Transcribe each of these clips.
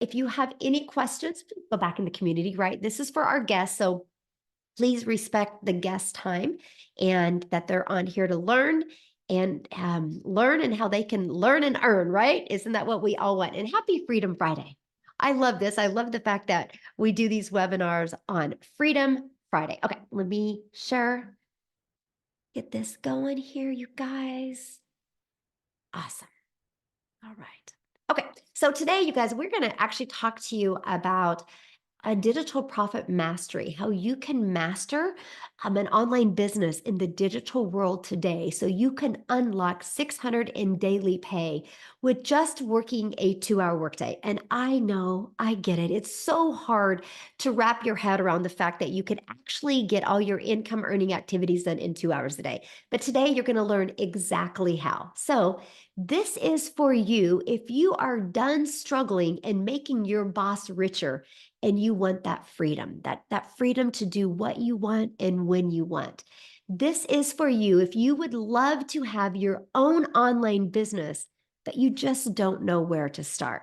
If you have any questions, go back in the community, right? This is for our guests. So please respect the guest time and that they're on here to learn and learn and how they can learn and earn, right? Isn't that what we all want? And happy Freedom Friday. I love this. I love the fact that we do these webinars on Freedom Friday. Okay, let me share, get this going here, you guys. Awesome. All right. Okay, so today, you guys, we're going to actually talk to you about a digital profit mastery, how you can master an online business in the digital world today so you can unlock 600 in daily pay with just working a 2-hour workday. And I know, I get it. It's so hard to wrap your head around the fact that you can actually get all your income earning activities done in 2 hours a day. But today you're going to learn exactly how. So this is for you if you are done struggling and making your boss richer and you want that freedom, that freedom to do what you want and when you want. This is for you if you would love to have your own online business, but you just don't know where to start.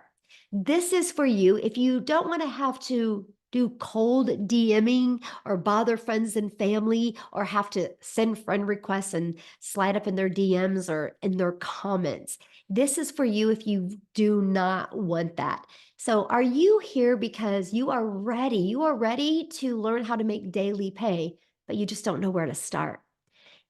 This is for you if you don't want to have to do cold DMing or bother friends and family or have to send friend requests and slide up in their DMs or in their comments. This is for you if you do not want that. So, are you here because you are ready? You are ready to learn how to make daily pay, but you just don't know where to start.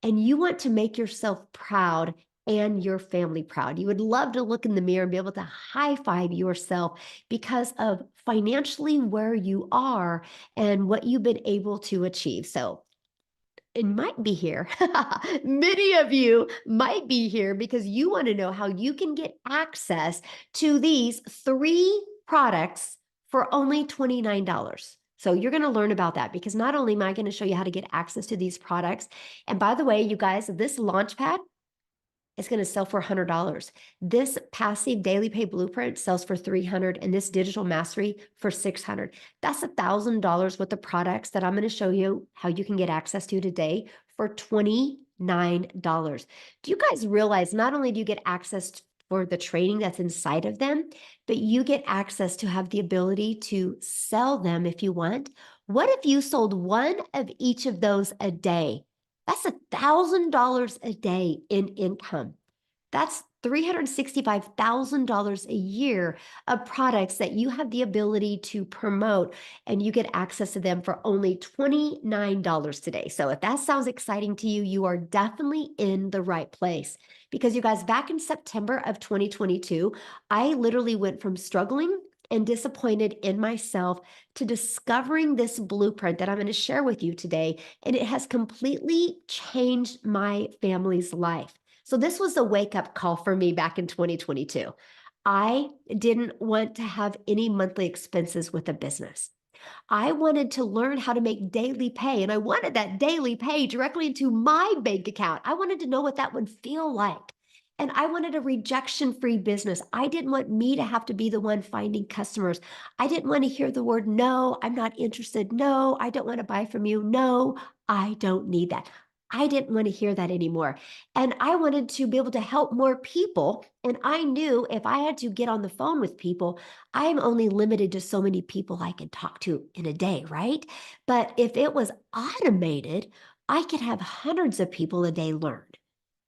And you want to make yourself proud and your family proud. You would love to look in the mirror and be able to high five yourself because of financially where you are and what you've been able to achieve. So, it might be here. Many of you might be here because you want to know how you can get access to these 3 products for only $29. So you're going to learn about that because not only am I going to show you how to get access to these products, and by the way, you guys, this Launchpad is going to sell for $100. This passive daily pay blueprint sells for $300 and this digital mastery for $600. That's $1,000 worth of products that I'm going to show you how you can get access to today for $29. Do you guys realize not only do you get access for the training that's inside of them, but you get access to have the ability to sell them if you want? What if you sold one of each of those a day? That's $1,000 a day in income. That's $365,000 a year of products that you have the ability to promote and you get access to them for only $29 today. So if that sounds exciting to you, you are definitely in the right place. Because you guys, back in September of 2022, I literally went from struggling and disappointed in myself to discovering this blueprint that I'm going to share with you today. And it has completely changed my family's life. So this was a wake up call for me back in 2022. I didn't want to have any monthly expenses with a business. I wanted to learn how to make daily pay, and I wanted that daily pay directly into my bank account. I wanted to know what that would feel like. And I wanted a rejection free business. I didn't want me to have to be the one finding customers. I didn't want to hear the word no, I'm not interested. No, I don't want to buy from you. No, I don't need that. I didn't want to hear that anymore. And I wanted to be able to help more people. And I knew if I had to get on the phone with people, I'm only limited to so many people I can talk to in a day, right? But if it was automated, I could have hundreds of people a day learn.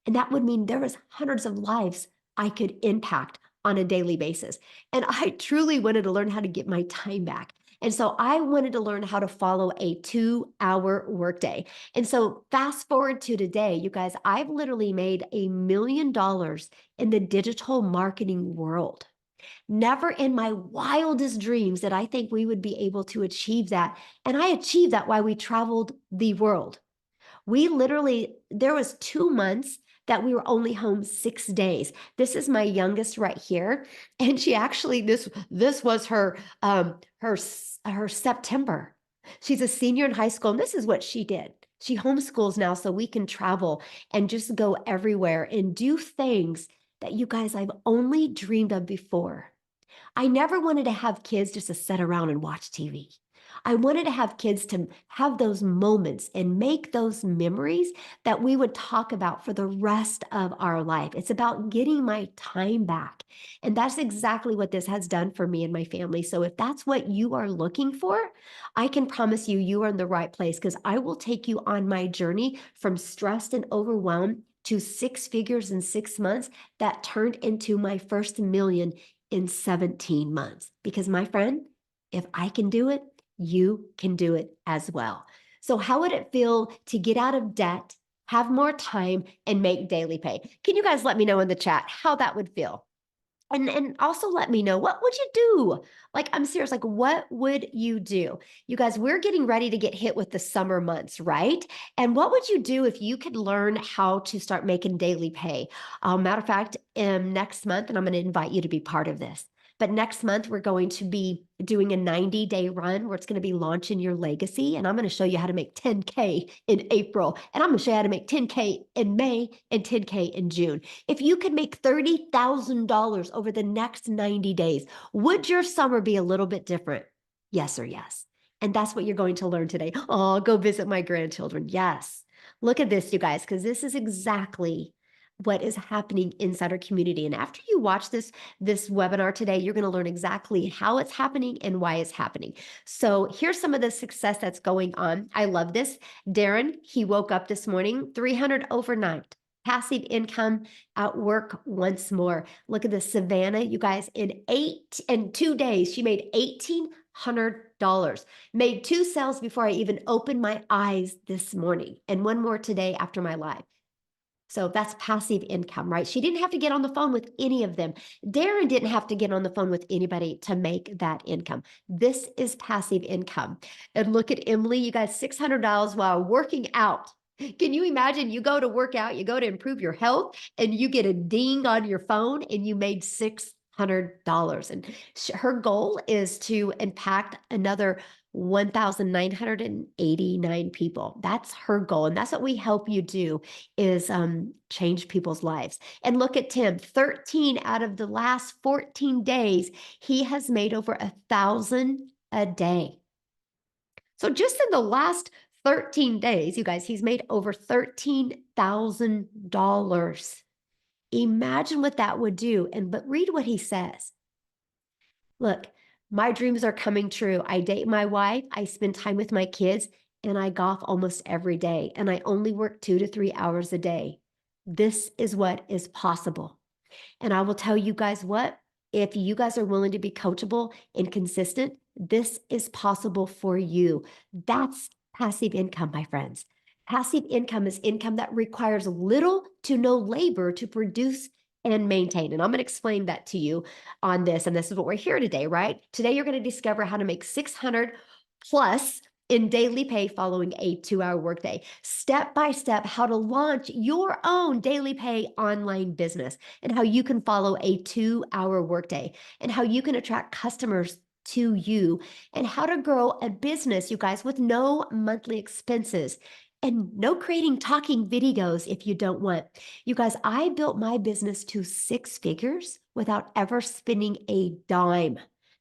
And that would mean there was hundreds of lives I could impact on a daily basis. And I truly wanted to learn how to get my time back. And so I wanted to learn how to follow a 2-hour workday. And so fast forward to today, you guys, I've literally made $1 million in the digital marketing world. Never in my wildest dreams did I think we would be able to achieve that. And I achieved that while we traveled the world. We literally, there was 2 months that we were only home 6 days. This is my youngest right here. And she actually, this was her September. She's a senior in high school, and this is what she did. She homeschools now so we can travel and just go everywhere and do things that you guys I've only dreamed of before. I never wanted to have kids just to sit around and watch TV. I wanted to have kids to have those moments and make those memories that we would talk about for the rest of our life. It's about getting my time back. And that's exactly what this has done for me and my family. So if that's what you are looking for, I can promise you, you are in the right place because I will take you on my journey from stressed and overwhelmed to six figures in 6 months that turned into my first million in 17 months. Because my friend, if I can do it, you can do it as well. So, how would it feel to get out of debt, have more time, and make daily pay? Can you guys let me know in the chat how that would feel? And also let me know, what would you do? Like, I'm serious, like, what would you do? You guys, we're getting ready to get hit with the summer months, right? And what would you do if you could learn how to start making daily pay? Matter of fact, next month, and I'm going to invite you to be part of this. But next month, we're going to be doing a 90-day run where it's going to be launching your legacy. And I'm going to show you how to make 10K in April. And I'm going to show you how to make 10K in May and 10K in June. If you could make $30,000 over the next 90 days, would your summer be a little bit different? Yes or yes. And that's what you're going to learn today. Oh, go visit my grandchildren. Yes. Look at this, you guys, because this is exactly what is happening inside our community. And after you watch this webinar today, you're going to learn exactly how it's happening and why it's happening. So here's some of the success that's going on. I love this. Darren, he woke up this morning, 300 overnight. Passive income at work once more. Look at this, Savannah, you guys, in 2 days, she made $1,800. Made 2 sales before I even opened my eyes this morning, and 1 more today after my live. So that's passive income, right? She didn't have to get on the phone with any of them. Darren didn't have to get on the phone with anybody to make that income. This is passive income. And look at Emily, you got $600 while working out. Can you imagine? You go to work out, you go to improve your health, and you get a ding on your phone and you made $600. And her goal is to impact another 1,989 people. That's her goal. And that's what we help you do is change people's lives. And look at Tim, 13 out of the last 14 days, he has made over 1,000 a day. So just in the last 13 days, you guys, he's made over $13,000. Imagine what that would do. But read what he says. Look, my dreams are coming true. I date my wife, I spend time with my kids, and I golf almost every day. And I only work 2 to 3 hours a day. This is what is possible. And I will tell you guys what, if you guys are willing to be coachable and consistent, this is possible for you. That's passive income, my friends. Passive income is income that requires little to no labor to produce and maintain. And I'm going to explain that to you on this. And this is what we're here today, right? Today, you're going to discover how to make 600 plus in daily pay following a 2-hour workday. Step by step, how to launch your own daily pay online business and how you can follow a 2-hour workday and how you can attract customers to you and how to grow a business, you guys, with no monthly expenses and no creating talking videos if you don't want. You guys, I built my business to 6 figures without ever spending a dime.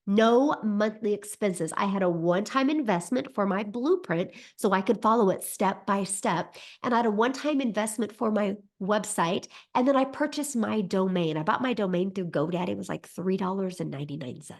No monthly expenses. I had a one-time investment for my blueprint so I could follow it step by step. And I had a one-time investment for my website. And then I purchased my domain. I bought my domain through GoDaddy. It was like $3.99.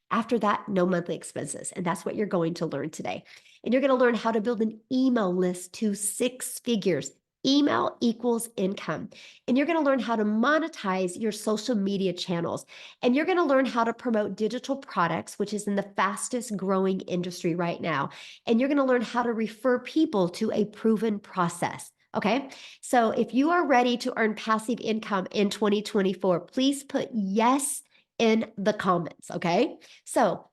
After that, no monthly expenses. And that's what you're going to learn today. And you're going to learn how to build an email list to 6 figures. Email equals income. And you're going to learn how to monetize your social media channels. And you're going to learn how to promote digital products, which is in the fastest growing industry right now. And you're going to learn how to refer people to a proven process. Okay. So if you are ready to earn passive income in 2024, please put yes in the comments. Okay. So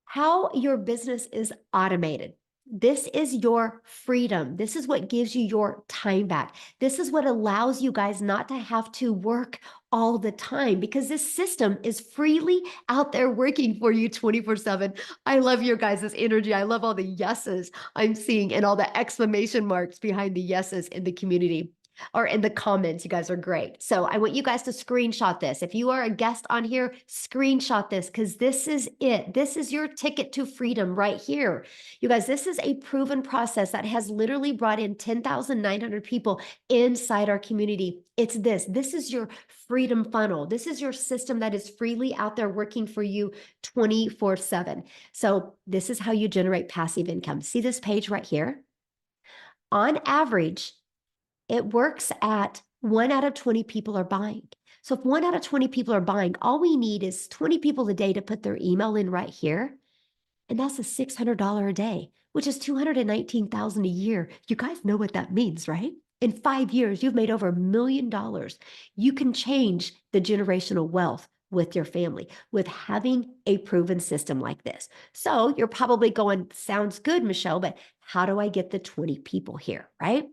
how your business is automated. This is your freedom. This is what gives you your time back. This is what allows you guys not to have to work all the time because this system is freely out there working for you 24/7. I love your guys' energy. I love all the yeses I'm seeing and all the exclamation marks behind the yeses in the community. or in the comments. You guys are great. So I want you guys to screenshot this. If you are a guest on here, screenshot this because this is it. This is your ticket to freedom right here. You guys, this is a proven process that has literally brought in 10,900 people inside our community. It's this. This is your freedom funnel. This is your system that is freely out there working for you 24/7. So this is how you generate passive income. See this page right here? On average, it works at 1 out of 20 people are buying. So if 1 out of 20 people are buying, all we need is 20 people a day to put their email in right here. And that's a $600 a day, which is 219,000 a year. You guys know what that means, right? In 5 years, you've made over $1 million. You can change the generational wealth with your family with having a proven system like this. So you're probably going, sounds good, Michelle, but how do I get the 20 people here, right?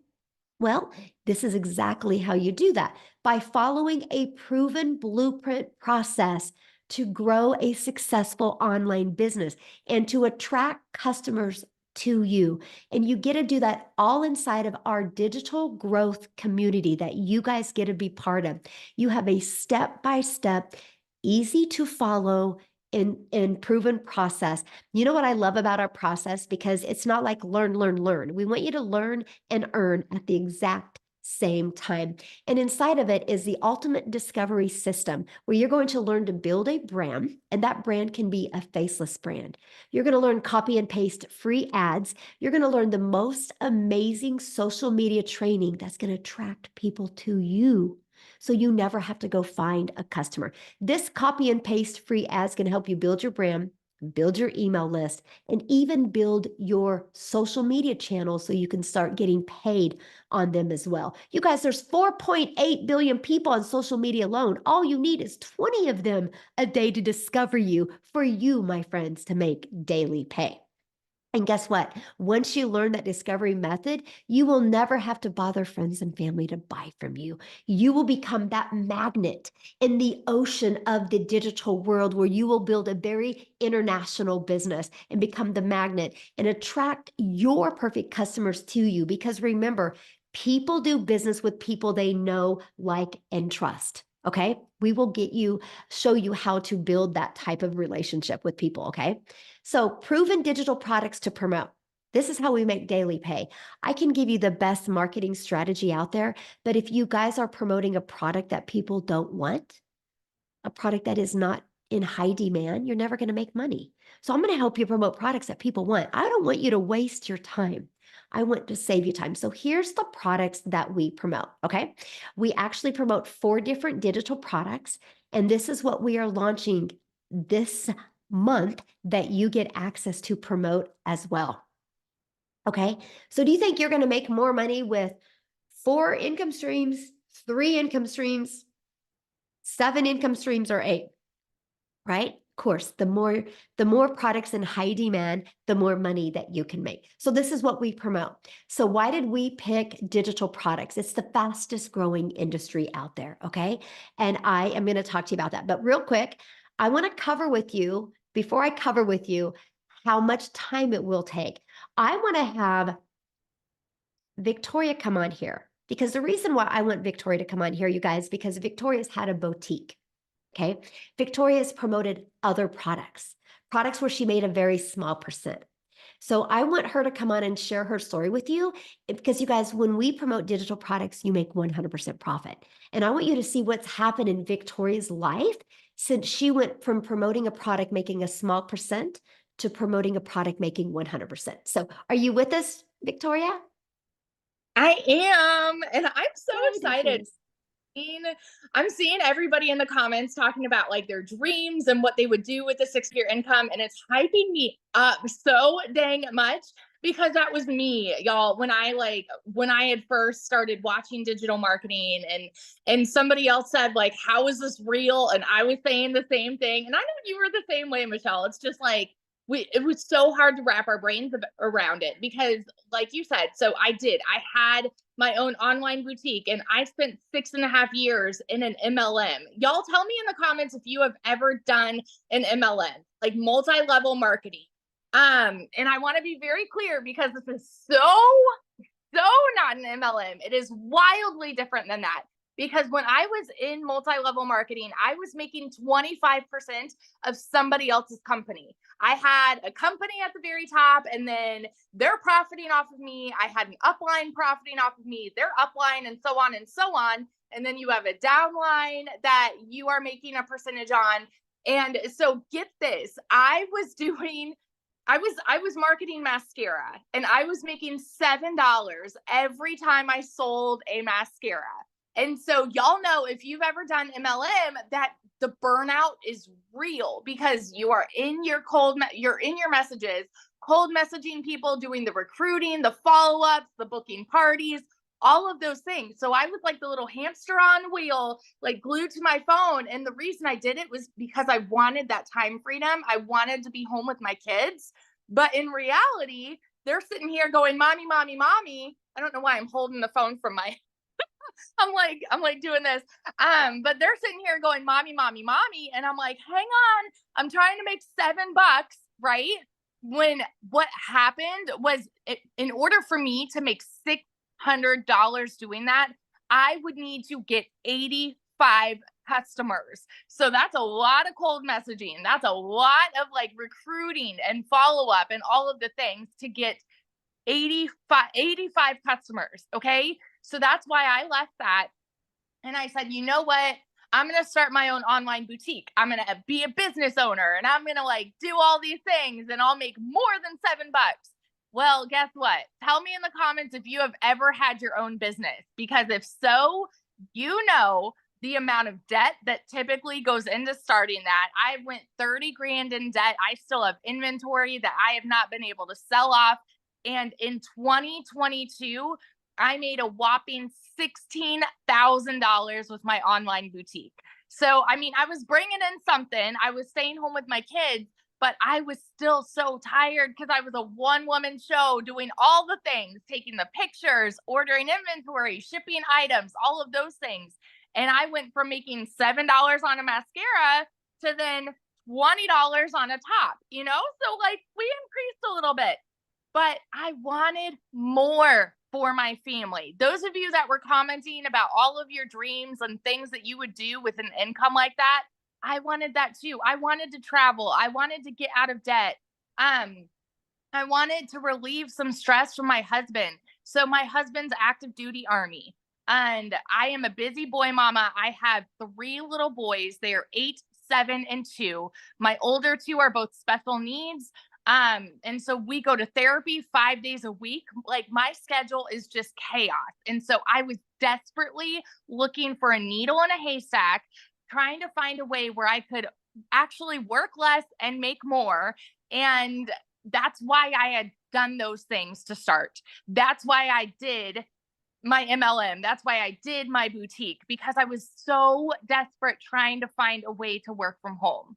Well, this is exactly how you do that by following a proven blueprint process to grow a successful online business and to attract customers to you. And you get to do that all inside of our digital growth community that you guys get to be part of. You have a step-by-step, easy to follow and proven process. You know what I love about our process? Because it's not like learn, learn, learn. We want you to learn and earn at the exact same time. And inside of it is the ultimate discovery system where you're going to learn to build a brand, and that brand can be a faceless brand. You're going to learn copy and paste free ads. You're going to learn the most amazing social media training that's going to attract people to you. So you never have to go find a customer. This copy and paste free ads can help you build your brand, build your email list, and even build your social media channels so you can start getting paid on them as well. You guys, there's 4.8 billion people on social media alone. All you need is 20 of them a day to discover you for you, my friends, to make daily pay. And guess what? Once you learn that discovery method, you will never have to bother friends and family to buy from you. You will become that magnet in the ocean of the digital world where you will build a very international business and become the magnet and attract your perfect customers to you. Because remember, people do business with people they know, like, and trust. Okay. We will show you how to build that type of relationship with people. Okay. So proven digital products to promote. This is how we make daily pay. I can give you the best marketing strategy out there, but if you guys are promoting a product that people don't want, a product that is not in high demand, you're never going to make money. So I'm going to help you promote products that people want. I don't want you to waste your time. I want to save you time. So here's the products that we promote, okay? We actually promote 4 different digital products, and this is what we are launching this month that you get access to promote as well. Okay, so do you think you're going to make more money with 4 income streams, 3 income streams, 7 income streams, or 8? Right? Of course, the more products in high demand, the more money that you can make. So this is what we promote. So why did we pick digital products? It's the fastest growing industry out there, okay? And I am going to talk to you about that. But real quick, I want to cover with you, before I cover with you how much time it will take, I want to have Victoria come on here. Because the reason why I want Victoria to come on here, you guys, because Victoria's had a boutique. Okay. Victoria has promoted other products where she made a very small percent. So I want her to come on and share her story with you because you guys, when we promote digital products, you make 100% profit. And I want you to see what's happened in Victoria's life since she went from promoting a product making a small percent to promoting a product making 100%. So are you with us, Victoria? I am, and I'm so Yay, excited. I'm seeing everybody in the comments talking about like their dreams and what they would do with a 6-figure income, and it's hyping me up so dang much because that was me, y'all. When I had first started watching digital marketing, and somebody else said like, "How is this real?" and I was saying the same thing, and I know you were the same way, Michelle. It's just like it was so hard to wrap our brains around it because, like you said, so I had my own online boutique and I spent 6.5 years in an MLM. Y'all tell me in the comments if you have ever done an MLM, like multi-level marketing. And I want to be very clear because this is so so not an MLM. It is wildly different than that. Because when I was in multi-level marketing, I was making 25% of somebody else's company. I had a company at the very top, and then they're profiting off of me. I had an upline profiting off of me, their upline, and so on and so on. And then you have a downline that you are making a percentage on. And so get this, I was marketing mascara, and I was making $7 every time I sold a mascara. And so y'all know, if you've ever done MLM, that the burnout is real, because you are in your you're in your messages, cold messaging people, doing the recruiting, the follow-ups, the booking parties, all of those things. So I was like the little hamster on wheel, like glued to my phone. And the reason I did it was because I wanted that time freedom. I wanted to be home with my kids. But in reality, they're sitting here going, mommy, mommy, mommy. I don't know why I'm holding the phone from my I'm like doing this. But they're sitting here going, mommy, mommy, mommy. And I'm like, hang on, I'm trying to make $7, right? When what happened was, in order for me to make $600 doing that, I would need to get 85 customers. So that's a lot of cold messaging. That's a lot of like recruiting and follow up and all of the things to get 85 customers. Okay. So that's why I left that. And I said, you know what? I'm going to start my own online boutique. I'm going to be a business owner, and I'm going to like do all these things, and I'll make more than $7. Well, guess what? Tell me in the comments if you have ever had your own business, because if so, you know the amount of debt that typically goes into starting that. I went 30 grand in debt. I still have inventory that I have not been able to sell off. And in 2022, I made a whopping $16,000 with my online boutique. So, I mean, I was bringing in something. I was staying home with my kids, but I was still so tired because I was a one-woman show doing all the things, taking the pictures, ordering inventory, shipping items, all of those things. And I went from making $7 on a mascara to then $20 on a top, you know? So like we increased a little bit, but I wanted more for my family. Those of you that were commenting about all of your dreams and things that you would do with an income like that, I wanted that too. I wanted to travel. I wanted to get out of debt. I wanted to relieve some stress from my husband. So my husband's active duty Army, and I am a busy boy mama. I have 3 little boys. They are 8, 7, and 2. My older 2 are both special needs. And so we go to therapy 5 days a week. Like my schedule is just chaos. And so I was desperately looking for a needle in a haystack, trying to find a way where I could actually work less and make more. And that's why I had done those things to start. That's why I did my MLM. That's why I did my boutique, because I was so desperate trying to find a way to work from home.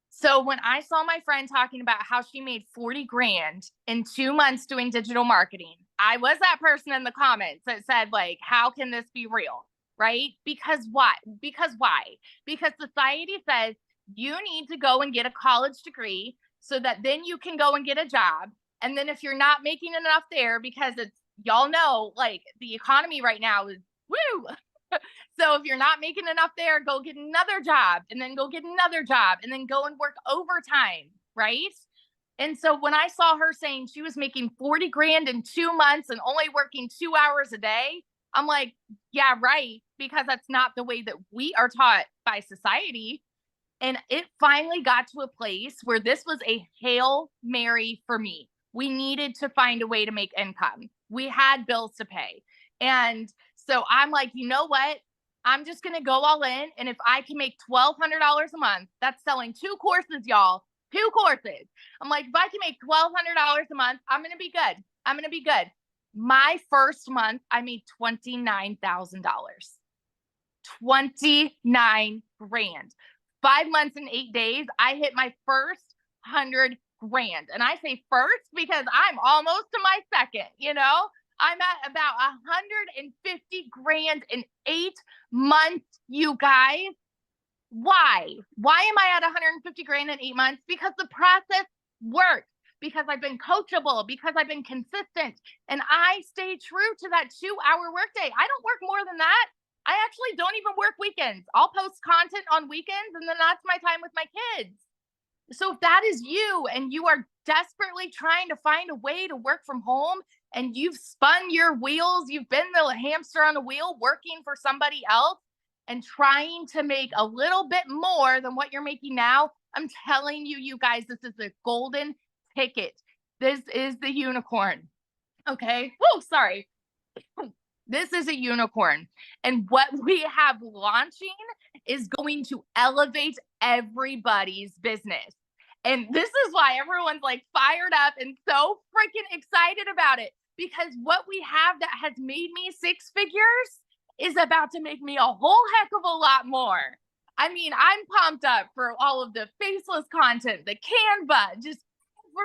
So when I saw my friend talking about how she made 40 grand in 2 months doing digital marketing, I was that person in the comments that said, like, how can this be real? Right? Because why? Because why? Because society says you need to go and get a college degree so that then you can go and get a job. And then if you're not making enough there, because it's, y'all know, like the economy right now is woo. So if you're not making enough there, go get another job, and then go get another job, and then go and work overtime, right? And so when I saw her saying she was making 40 grand in 2 months and only working 2 hours a day, I'm like, yeah, right, because that's not the way that we are taught by society. And it finally got to a place where this was a Hail Mary for me. We needed to find a way to make income. We had bills to pay. And so I'm like, you know what? I'm just going to go all in. And if I can make $1,200 a month, that's selling 2 courses, y'all. 2 courses. I'm like, if I can make $1,200 a month, I'm going to be good. I'm going to be good. My first month, I made $29,000. 29 grand. 5 months and 8 days, I hit my first 100 grand. And I say first because I'm almost to my second, you know? I'm at about 150 grand in 8 months, you guys. Why? Why am I at 150 grand in 8 months? Because the process works. because I've been coachable, because I've been consistent, and I stay true to that 2-hour workday. I don't work more than that. I actually don't even work weekends. I'll post content on weekends, and then that's my time with my kids. So if that is you and you are desperately trying to find a way to work from home and you've spun your wheels, you've been the hamster on a wheel working for somebody else and trying to make a little bit more than what you're making now, I'm telling you, you guys, this is the golden ticket. This is the unicorn. Okay. Whoa, sorry. This is a unicorn. And what we have launching is going to elevate everybody's business. And this is why everyone's like fired up and so freaking excited about it. Because what we have that has made me six figures is about to make me a whole heck of a lot more. I mean, I'm pumped up for all of the faceless content, the Canva, just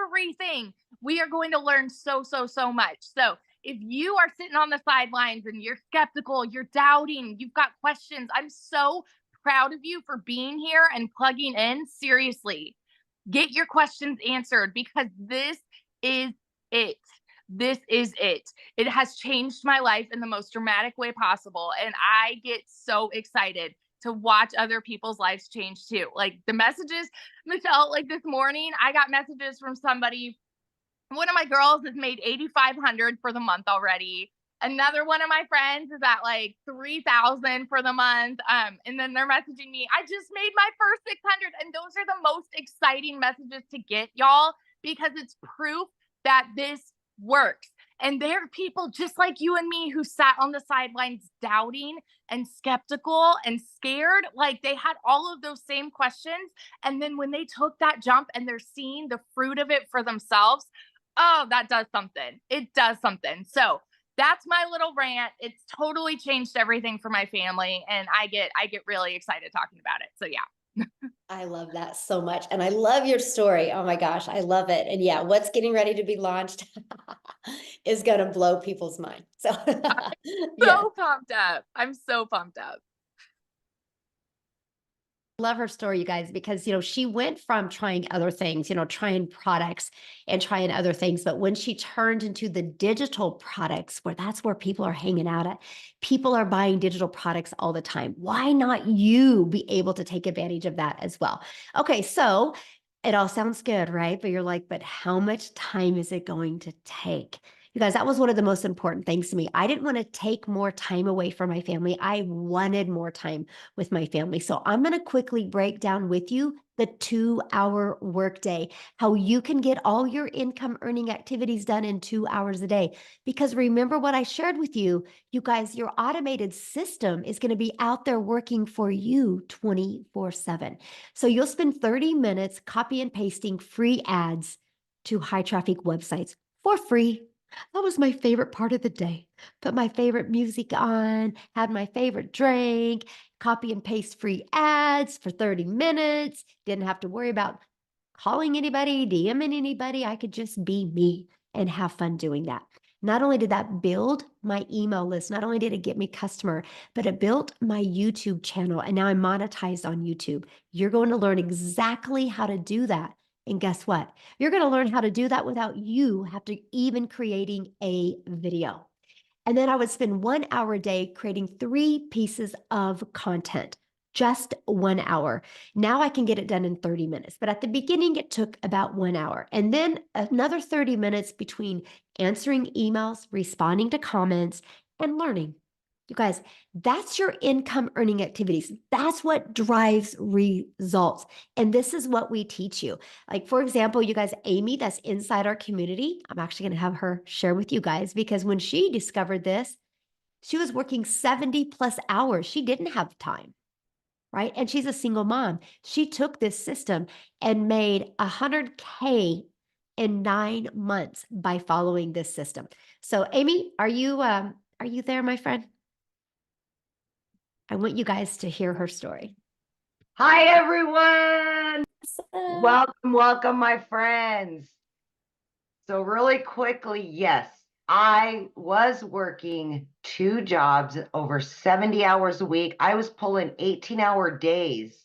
everything. We are going to learn so, so, so much. So if you are sitting on the sidelines and you're skeptical, you're doubting, you've got questions, I'm so proud of you for being here and plugging in. Seriously, get your questions answered because this is it. This is it. It has changed my life in the most dramatic way possible. And I get so excited to watch other people's lives change too. Like the messages, Michelle, like this morning, I got messages from somebody. One of my girls has made 8,500 for the month already. Another one of my friends is at like 3,000 for the month. And then they're messaging me, I just made my first 600. And those are the most exciting messages to get, y'all, because it's proof that this works. And there are people just like you and me who sat on the sidelines doubting and skeptical and scared. Like they had all of those same questions. And then when they took that jump and they're seeing the fruit of it for themselves, oh, that does something. It does something. So that's my little rant. It's totally changed everything for my family. And I get really excited talking about it. So yeah. I love that so much. And I love your story. Oh my gosh, I love it. And yeah, what's getting ready to be launched is going to blow people's mind. So, yeah. So pumped up. I'm so pumped up. Love her story, you guys, because she went from trying other things, trying products and trying other things, but when she turned into the digital products, where that's where people are hanging out at, people are buying digital products all the time. Why not you be able to take advantage of that as well? Okay, so it all sounds good, right? But you're like, but how much time is it going to take? You guys, that was one of the most important things to me. I didn't want to take more time away from my family. I wanted more time with my family. So I'm going to quickly break down with you the 2-hour workday, how you can get all your income earning activities done in 2 hours a day. Because remember what I shared with you, you guys, your automated system is going to be out there working for you 24/7. So you'll spend 30 minutes copy and pasting free ads to high traffic websites for free. That was my favorite part of the day. Put my favorite music on, had my favorite drink, copy and paste free ads for 30 minutes. Didn't have to worry about calling anybody, DMing anybody. I could just be me and have fun doing that. Not only did that build my email list, not only did it get me customer, but it built my YouTube channel. And now I'm monetized on YouTube. You're going to learn exactly how to do that. And guess what? You're going to learn how to do that without you have to even creating a video. And then I would spend 1 hour a day creating 3 pieces of content, just 1 hour. Now I can get it done in 30 minutes. But at the beginning, it took about 1 hour. And then another 30 minutes between answering emails, responding to comments, and learning. You guys, that's your income earning activities. That's what drives results. And this is what we teach you. Like, for example, you guys, Amy, that's inside our community, I'm actually going to have her share with you guys because when she discovered this, she was working 70 plus hours. She didn't have time, right? And she's a single mom. She took this system and made 100K in 9 months by following this system. So, Amy, are you there, my friend? I want you guys to hear her story. Hi, everyone. Welcome, welcome, my friends. So really quickly, yes, I was working 2 jobs over 70 hours a week. I was pulling 18-hour days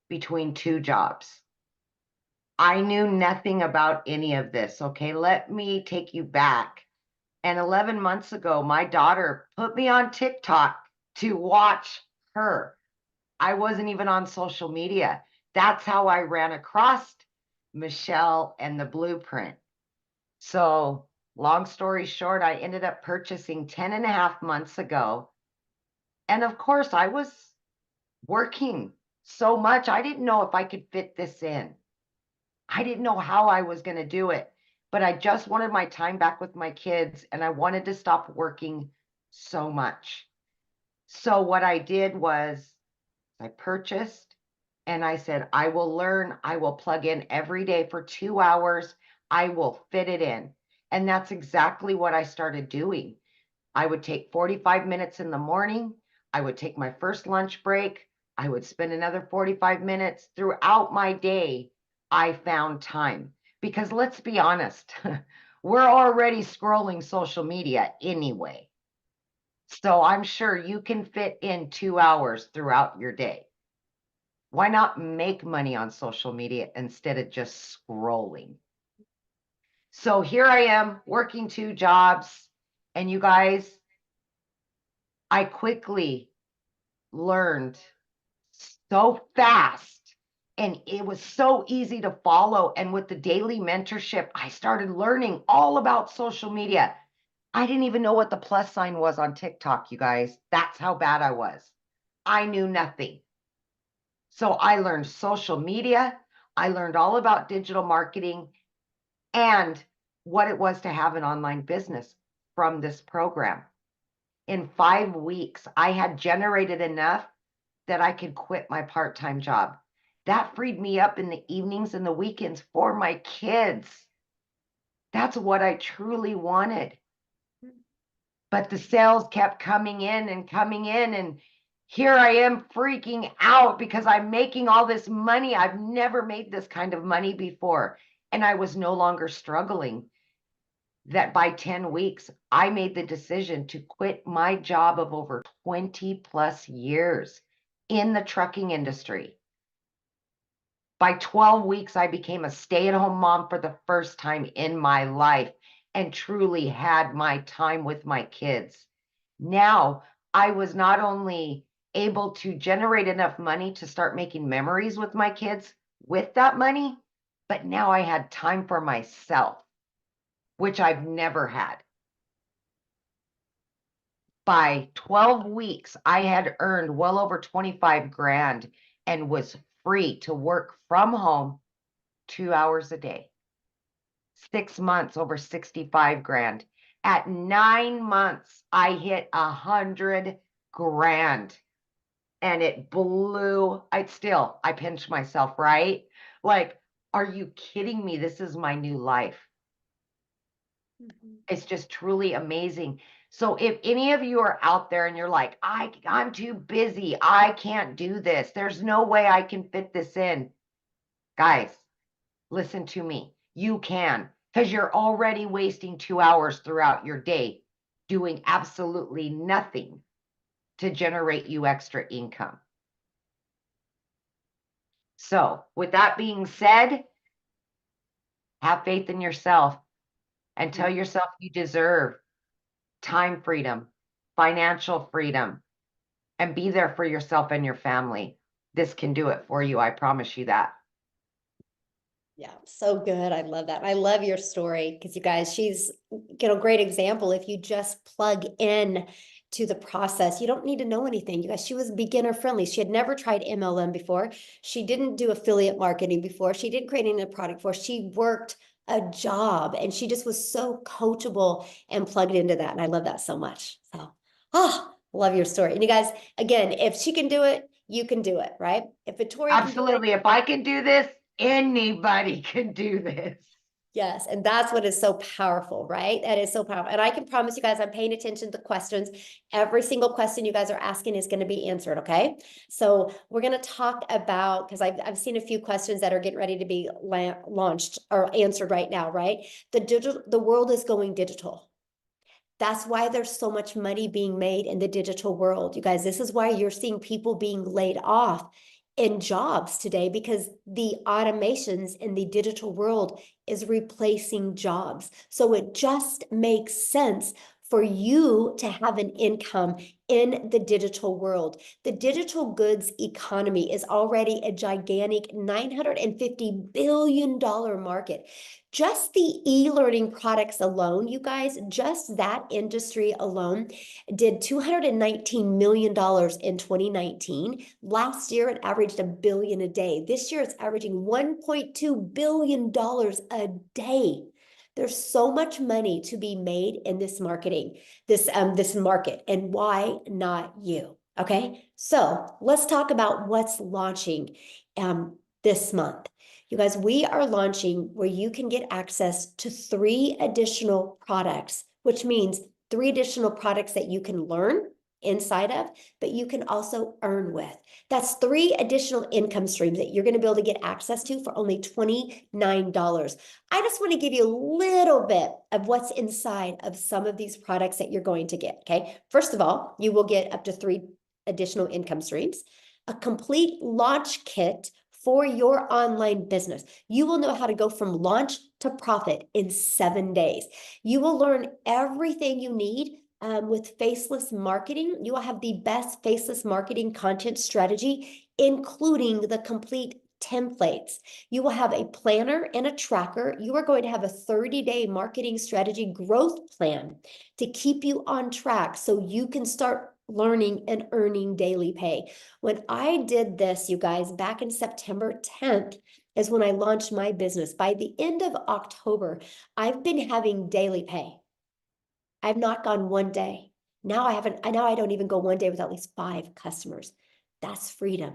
between 2 jobs. I knew nothing about any of this. Okay, let me take you back. And 11 months ago, my daughter put me on TikTok to watch her. I wasn't even on social media. That's how I ran across Michelle and the blueprint. So long story short, I ended up purchasing 10.5 months ago. And of course, I was working so much. I didn't know if I could fit this in. I didn't know how I was going to do it, but I just wanted my time back with my kids and I wanted to stop working so much. So what I did was I purchased and I said, I will learn, I will plug in every day for 2 hours. I will fit it in. And that's exactly what I started doing. I would take 45 minutes in the morning. I would take my first lunch break. I would spend another 45 minutes throughout my day. I found time because let's be honest, we're already scrolling social media anyway. So I'm sure you can fit in 2 hours throughout your day. Why not make money on social media instead of just scrolling? So here I am working 2 jobs, and you guys, I quickly learned so fast and it was so easy to follow. And with the daily mentorship, I started learning all about social media. I didn't even know what the plus sign was on TikTok, you guys. That's how bad I was. I knew nothing. So I learned social media. I learned all about digital marketing and what it was to have an online business from this program. In 5 weeks, I had generated enough that I could quit my part-time job. That freed me up in the evenings and the weekends for my kids. That's what I truly wanted. But the sales kept coming in and coming in, and here I am freaking out because I'm making all this money. I've never made this kind of money before, and I was no longer struggling. That by 10 weeks, I made the decision to quit my job of over 20 plus years in the trucking industry. By 12 weeks, I became a stay-at-home mom for the first time in my life and truly had my time with my kids. Now, I was not only able to generate enough money to start making memories with my kids with that money, but now I had time for myself, which I've never had. By 12 weeks, I had earned well over 25 grand and was free to work from home 2 hours a day. 6 months, over 65 grand. At 9 months, I hit 100 grand and it blew. I pinched myself, right? Like, are you kidding me? This is my new life. It's just truly amazing. So if any of you are out there and you're like, I'm too busy, I can't do this, there's no way I can fit this in. Guys, listen to me. You can, because you're already wasting 2 hours throughout your day doing absolutely nothing to generate you extra income. So with that being said, have faith in yourself and tell yourself you deserve time freedom, financial freedom, and be there for yourself and your family. This can do it for you. I promise you that. Yeah, so good. I love that. I love your story because you guys, she's, great example. If you just plug in to the process, you don't need to know anything. You guys, she was beginner friendly. She had never tried MLM before. She didn't do affiliate marketing before. She didn't create any product before. She worked a job and she just was so coachable and plugged into that. And I love that so much. So, love your story. And you guys, again, if she can do it, you can do it, right? If Victoria Absolutely. If I can do this, anybody can do this. Yes, and that's what is so powerful, right? That is so powerful. And I can promise you guys, I'm paying attention to questions. Every single question you guys are asking is going to be answered, okay? So we're going to talk about, because I've seen a few questions that are getting ready to be launched or answered right now, right? The world is going digital. That's why there's so much money being made in the digital world. You guys, this is why you're seeing people being laid off in jobs today because the automations in the digital world is replacing jobs. So it just makes sense for you to have an income in the digital world. The digital goods economy is already a gigantic $950 billion market. Just the e-learning products alone, you guys, just that industry alone did $219 million in 2019. Last year, it averaged $1 billion a day. This year, it's averaging $1.2 billion a day. There's so much money to be made in this marketing, this market, and why not you? Okay, so let's talk about what's launching this month. You guys, we are launching where you can get access to 3 additional products, which means 3 additional products that you can learn inside of, but you can also earn with. That's 3 additional income streams that you're going to be able to get access to for only $29. I just want to give you a little bit of what's inside of some of these products that you're going to get, okay? First of all, you will get up to 3 additional income streams, a complete launch kit for your online business. You will know how to go from launch to profit in 7 days. You will learn everything you need with Faceless Marketing. You will have the best Faceless Marketing content strategy, including the complete templates. You will have a planner and a tracker. You are going to have a 30-day marketing strategy growth plan to keep you on track so you can start learning and earning daily pay. When I did this, you guys, back in September 10th, is when I launched my business. By the end of October, I've been having daily pay. I've not gone one day. Now I don't even go one day with at least 5 customers. That's freedom.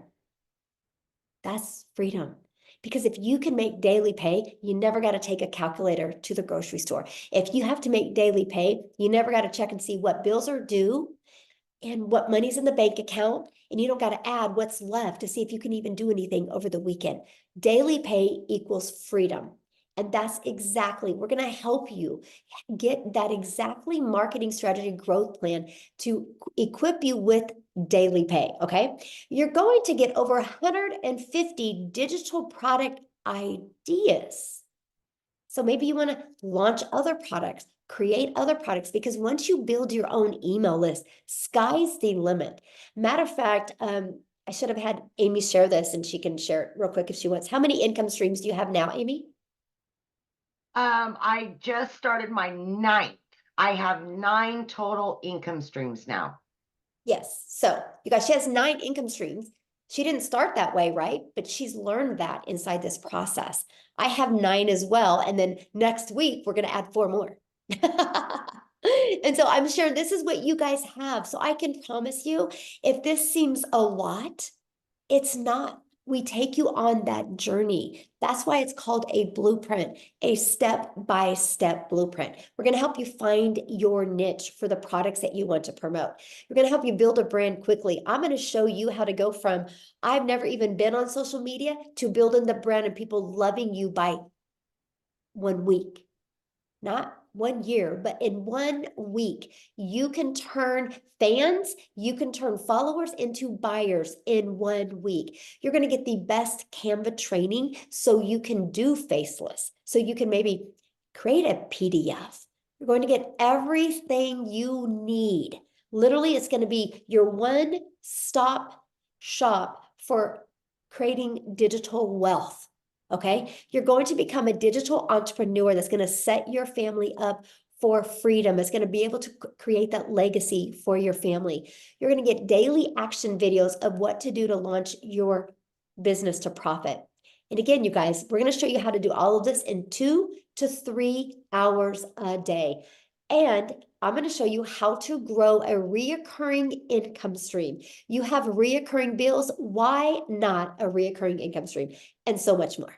That's freedom. Because if you can make daily pay, you never got to take a calculator to the grocery store. If you have to make daily pay, you never got to check and see what bills are due and what money's in the bank account, and you don't got to add what's left to see if you can even do anything over the weekend. Daily pay equals freedom. And that's exactly, we're going to help you get that exactly marketing strategy growth plan to equip you with daily pay, okay? You're going to get over 150 digital product ideas. So maybe you want to launch other products, create other products, because once you build your own email list, sky's the limit. Matter of fact, I should have had Amy share this, and she can share it real quick if she wants. How many income streams do you have now, Amy? I just started my 9th. I have 9 total income streams now. Yes. So you guys, she has 9 income streams. She didn't start that way, right? But she's learned that inside this process. I have 9 as well. And then next week, we're going to add 4 more. And so I'm sure this is what you guys have. So I can promise you, if this seems a lot, it's not. We take you on that journey. That's why it's called a blueprint, a step-by-step blueprint. We're going to help you find your niche for the products that you want to promote. We're going to help you build a brand quickly. I'm going to show you how to go from I've never even been on social media to building the brand and people loving you by 1 week. Not 1 year, but in 1 week, you can turn fans, you can turn followers into buyers in 1 week. You're going to get the best Canva training so you can do Faceless. So you can maybe create a PDF. You're going to get everything you need. Literally, it's going to be your one-stop shop for creating digital wealth. Okay, you're going to become a digital entrepreneur that's going to set your family up for freedom. It's going to be able to create that legacy for your family. You're going to get daily action videos of what to do to launch your business to profit. And again, you guys, we're going to show you how to do all of this in 2 to 3 hours a day. And I'm going to show you how to grow a reoccurring income stream. You have reoccurring bills. Why not a reoccurring income stream? And so much more.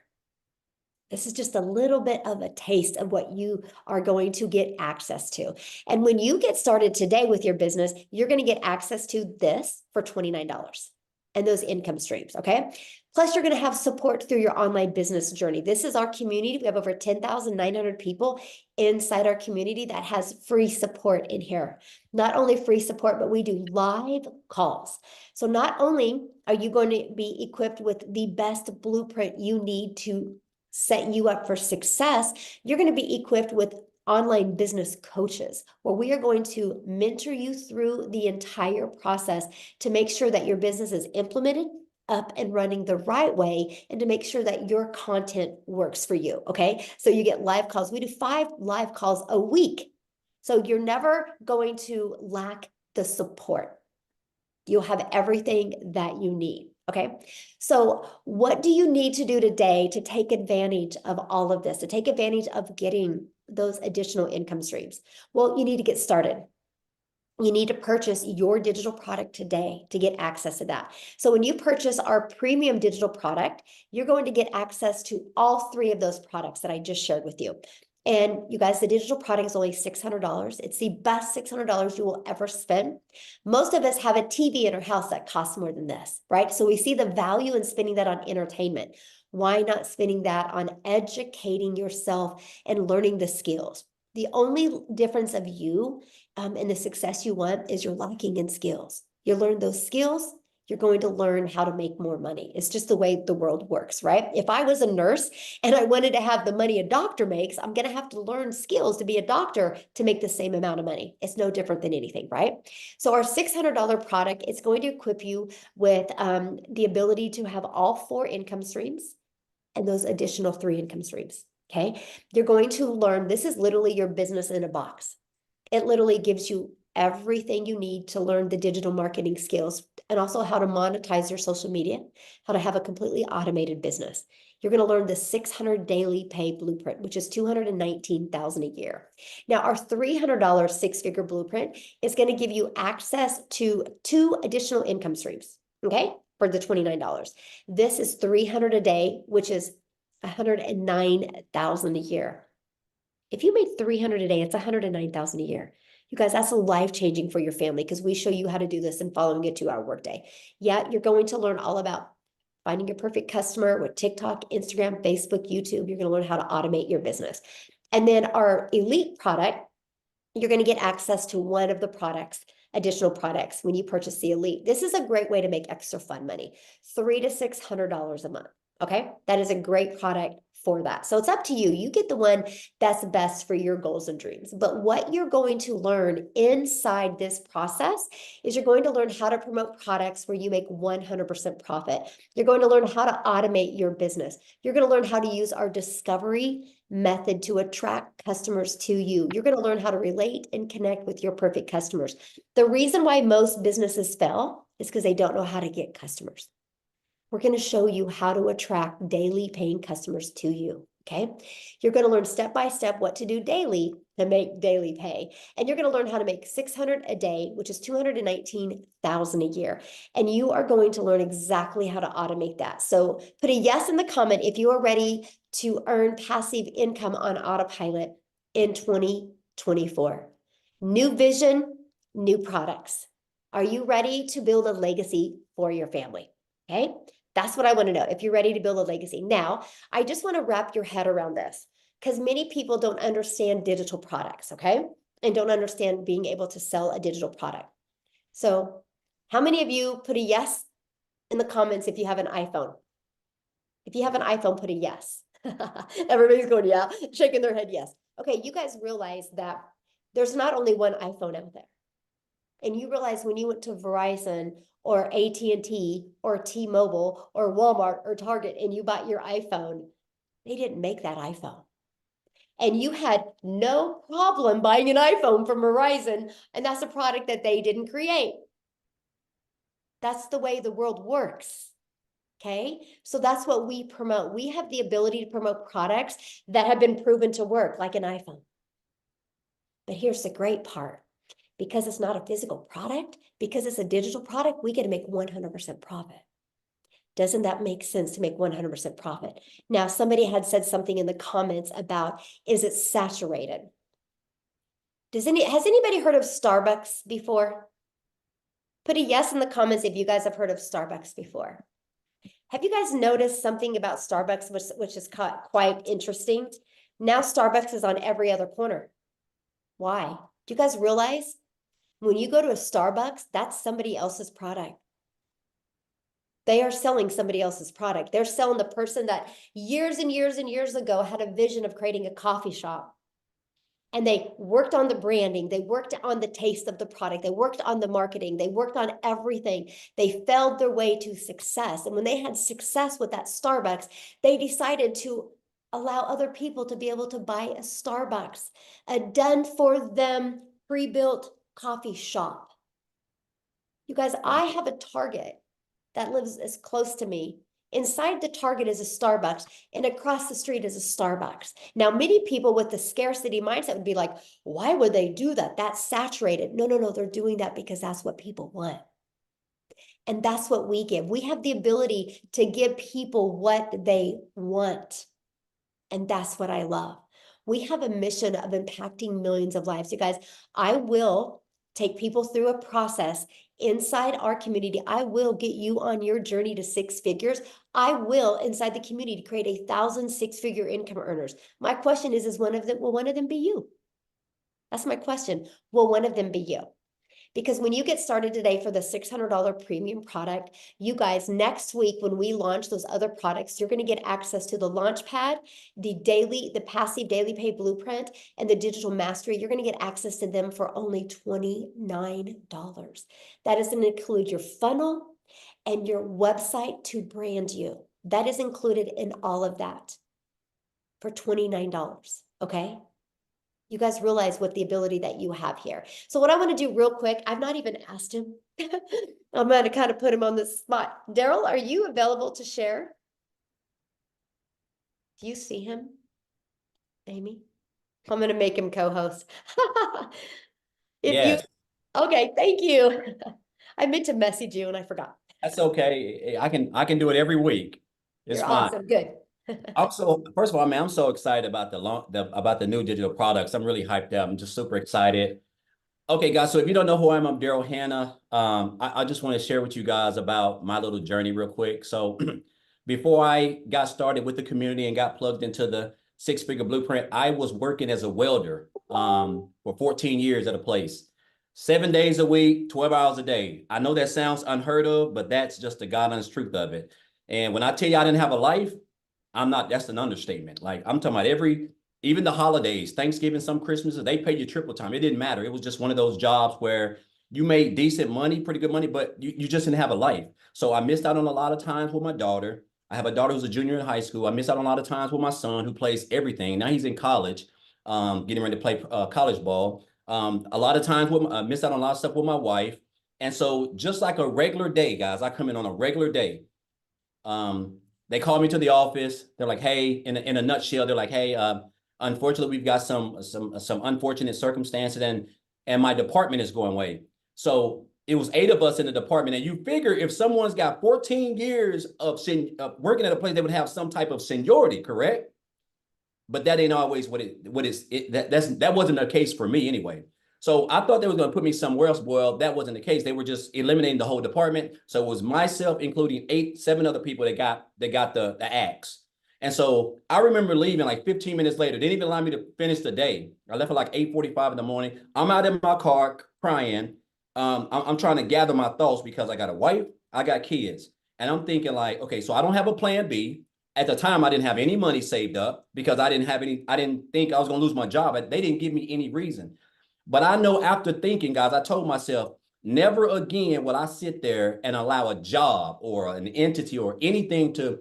This is just a little bit of a taste of what you are going to get access to. And when you get started today with your business, you're going to get access to this for $29. and those income streams, okay? Plus, you're going to have support through your online business journey. This is our community. We have over 10,900 people inside our community that has free support in here. Not only free support, but we do live calls. So not only are you going to be equipped with the best blueprint you need to set you up for success, you're going to be equipped with online business coaches, where we are going to mentor you through the entire process to make sure that your business is implemented, up and running the right way, and to make sure that your content works for you, okay? So you get live calls. We do 5 live calls a week. So you're never going to lack the support. You'll have everything that you need, okay? So what do you need to do today to take advantage of all of this, to take advantage of getting those additional income streams? Well, you need to get started. You need to purchase your digital product today to get access to that. So when you purchase our premium digital product, you're going to get access to all 3 of those products that I just shared with you. And you guys, the digital product is only $600. It's the best $600 you will ever spend. Most of us have a TV in our house that costs more than this, right? So we see the value in spending that on entertainment. Why not spending that on educating yourself and learning the skills? The only difference of you and the success you want is you're lacking in skills. You learn those skills, you're going to learn how to make more money. It's just the way the world works, right? If I was a nurse and I wanted to have the money a doctor makes, I'm going to have to learn skills to be a doctor to make the same amount of money. It's no different than anything, right? So our $600 product, it's going to equip you with the ability to have all 4 income streams and those additional 3 income streams, okay? You're going to learn, this is literally your business in a box. It literally gives you everything you need to learn the digital marketing skills and also how to monetize your social media, how to have a completely automated business. You're going to learn the 600 daily pay blueprint, which is $219,000 a year. Now, our $300 6-figure blueprint is going to give you access to 2 additional income streams, okay, for the $29. This is $300 a day, which is $109,000 a year. If you made $300 a day, it's $109,000 a year. You guys, that's life-changing for your family because we show you how to do this in following a 2-hour workday. Yeah, you're going to learn all about finding your perfect customer with TikTok, Instagram, Facebook, YouTube. You're going to learn how to automate your business. And then our elite product, you're going to get access to one of the products, additional products when you purchase the elite. This is a great way to make extra fun money, $300 to $600 a month. Okay, that is a great product for that. So it's up to you. You get the one that's best for your goals and dreams. But what you're going to learn inside this process is you're going to learn how to promote products where you make 100% profit. You're going to learn how to automate your business. You're going to learn how to use our discovery method to attract customers to you. You're going to learn how to relate and connect with your perfect customers. The reason why most businesses fail is because they don't know how to get customers. We're going to show you how to attract daily paying customers to you, okay? You're going to learn step by step what to do daily to make daily pay. And you're going to learn how to make $600 a day, which is $219,000 a year. And you are going to learn exactly how to automate that. So put a yes in the comment if you are ready to earn passive income on autopilot in 2024. New vision, new products. Are you ready to build a legacy for your family? Okay, that's what I want to know, if you're ready to build a legacy. Now, I just want to wrap your head around this because many people don't understand digital products, okay? And don't understand being able to sell a digital product. So how many of you put a yes in the comments if you have an iPhone? If you have an iPhone, put a yes. Everybody's going, yeah, shaking their head, yes. Okay, you guys realize that there's not only one iPhone out there. And you realize when you went to Verizon or AT&T or T-Mobile or Walmart or Target and you bought your iPhone, they didn't make that iPhone. And you had no problem buying an iPhone from Verizon, and that's a product that they didn't create. That's the way the world works. Okay, so that's what we promote. We have the ability to promote products that have been proven to work, like an iPhone. But here's the great part. Because it's not a physical product, because it's a digital product, we get to make 100% profit. Doesn't that make sense to make 100% profit? Now, somebody had said something in the comments about, is it saturated? Has anybody heard of Starbucks before? Put a yes in the comments if you guys have heard of Starbucks before. Have you guys noticed something about Starbucks, which is quite interesting? Now Starbucks is on every other corner. Why? Do you guys realize when you go to a Starbucks, that's somebody else's product? They are selling somebody else's product. They're selling the person that years and years and years ago had a vision of creating a coffee shop. And they worked on the branding. They worked on the taste of the product. They worked on the marketing. They worked on everything. They felled their way to success. And when they had success with that Starbucks, they decided to allow other people to be able to buy a Starbucks, a done for them pre-built coffee shop. You guys, I have a Target that lives as close to me. Inside the Target is a Starbucks, and across the street is a Starbucks. Now, many people with the scarcity mindset would be like, why would they do that? That's saturated. No, no, no, they're doing that because that's what people want. And that's what we give. We have the ability to give people what they want. And that's what I love. We have a mission of impacting millions of lives. You guys, I will take people through a process inside our community. I will get you on your journey to 6 figures. I will, inside the community, create 1,000 6-figure income earners. My question is will one of them be you? That's my question. Will one of them be you? Because when you get started today for the $600 premium product, you guys, next week when we launch those other products, you're going to get access to the Launchpad, the passive daily pay blueprint, and the digital mastery. You're going to get access to them for only $29. That is going to include your funnel and your website to brand you. That is included in all of that for $29. Okay. You guys realize what the ability that you have here. So what I want to do real quick, I've not even asked him. I'm going to kind of put him on the spot. Daryl, are you available to share? Do you see him? Amy? I'm going to make him co-host. Yes. Okay, thank you. I meant to message you and I forgot. That's okay. I can do it every week. It's You're fine. awesome. Good. Also, first of all, man, I'm so excited about about the new digital products. I'm really hyped up. I'm just super excited. Okay, guys. So if you don't know who I am, I'm Daryl Hannah. I just want to share with you guys about my little journey real quick. So before I got started with the community and got plugged into the 6-figure blueprint, I was working as a welder for 14 years at a place. 7 days a week, 12 hours a day. I know that sounds unheard of, but that's just the God honest truth of it. And when I tell you I didn't have a life, that's an understatement. Like I'm talking about even the holidays, Thanksgiving, some Christmases, they paid you triple time. It didn't matter. It was just one of those jobs where you made decent money, pretty good money, but you just didn't have a life. So I missed out on a lot of times with my daughter. I have a daughter who's a junior in high school. I missed out on a lot of times with my son who plays everything. Now he's in college, getting ready to play college ball. A lot of times missed out on a lot of stuff with my wife. And so just like a regular day, guys, I come in on a regular day. They call me to the office. They're like, hey, in a nutshell, they're like, hey, unfortunately, we've got some unfortunate circumstances and my department is going away. So it was 8 of us in the department. And you figure if someone's got 14 years of working at a place, they would have some type of seniority, correct? But that ain't always that wasn't the case for me anyway. So I thought they were going to put me somewhere else. Well, that wasn't the case. They were just eliminating the whole department. So it was myself, including 7 other people that got the axe. And so I remember leaving like 15 minutes later. They didn't even allow me to finish the day. I left at like 8:45 in the morning. I'm out in my car crying. I'm trying to gather my thoughts because I got a wife, I got kids. And I'm thinking like, okay, so I don't have a plan B. At the time, I didn't have any money saved up because I didn't think I was going to lose my job. They didn't give me any reason. But I know after thinking, guys, I told myself, never again will I sit there and allow a job or an entity or anything to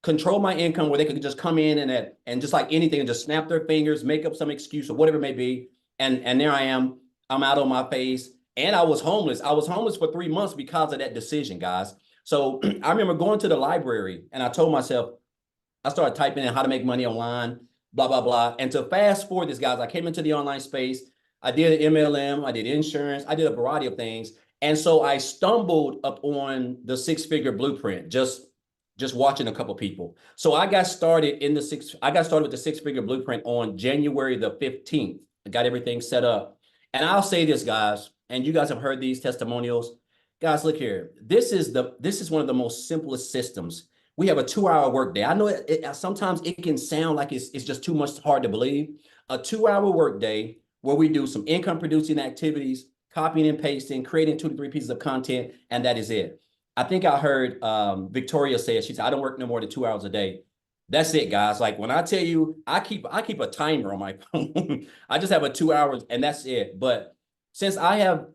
control my income where they could just come in and just like anything and just snap their fingers, make up some excuse or whatever it may be. And there I am. I'm out on my face. And I was homeless. I was homeless for 3 months because of that decision, guys. So I remember going to the library and I told myself, I started typing in how to make money online, blah, blah, blah. And to fast forward this, guys, I came into the online space. I did an MLM, I did insurance, I did a variety of things. And so I stumbled upon the 6-figure blueprint, just watching a couple people. So I got started with the 6-figure blueprint on January the 15th. I got everything set up. And I'll say this, guys, and you guys have heard these testimonials. Guys, look here. This is one of the most simplest systems. We have a 2-hour workday. I know sometimes it can sound like it's just too much hard to believe. A 2-hour workday where we do some income producing activities, copying and pasting, creating 2 to 3 pieces of content, and that is it. I think I heard Victoria say it. She said, I don't work no more than 2 hours a day. That's it, guys. Like when I tell you, I keep a timer on my phone. I just have a 2 hours and that's it. But since I have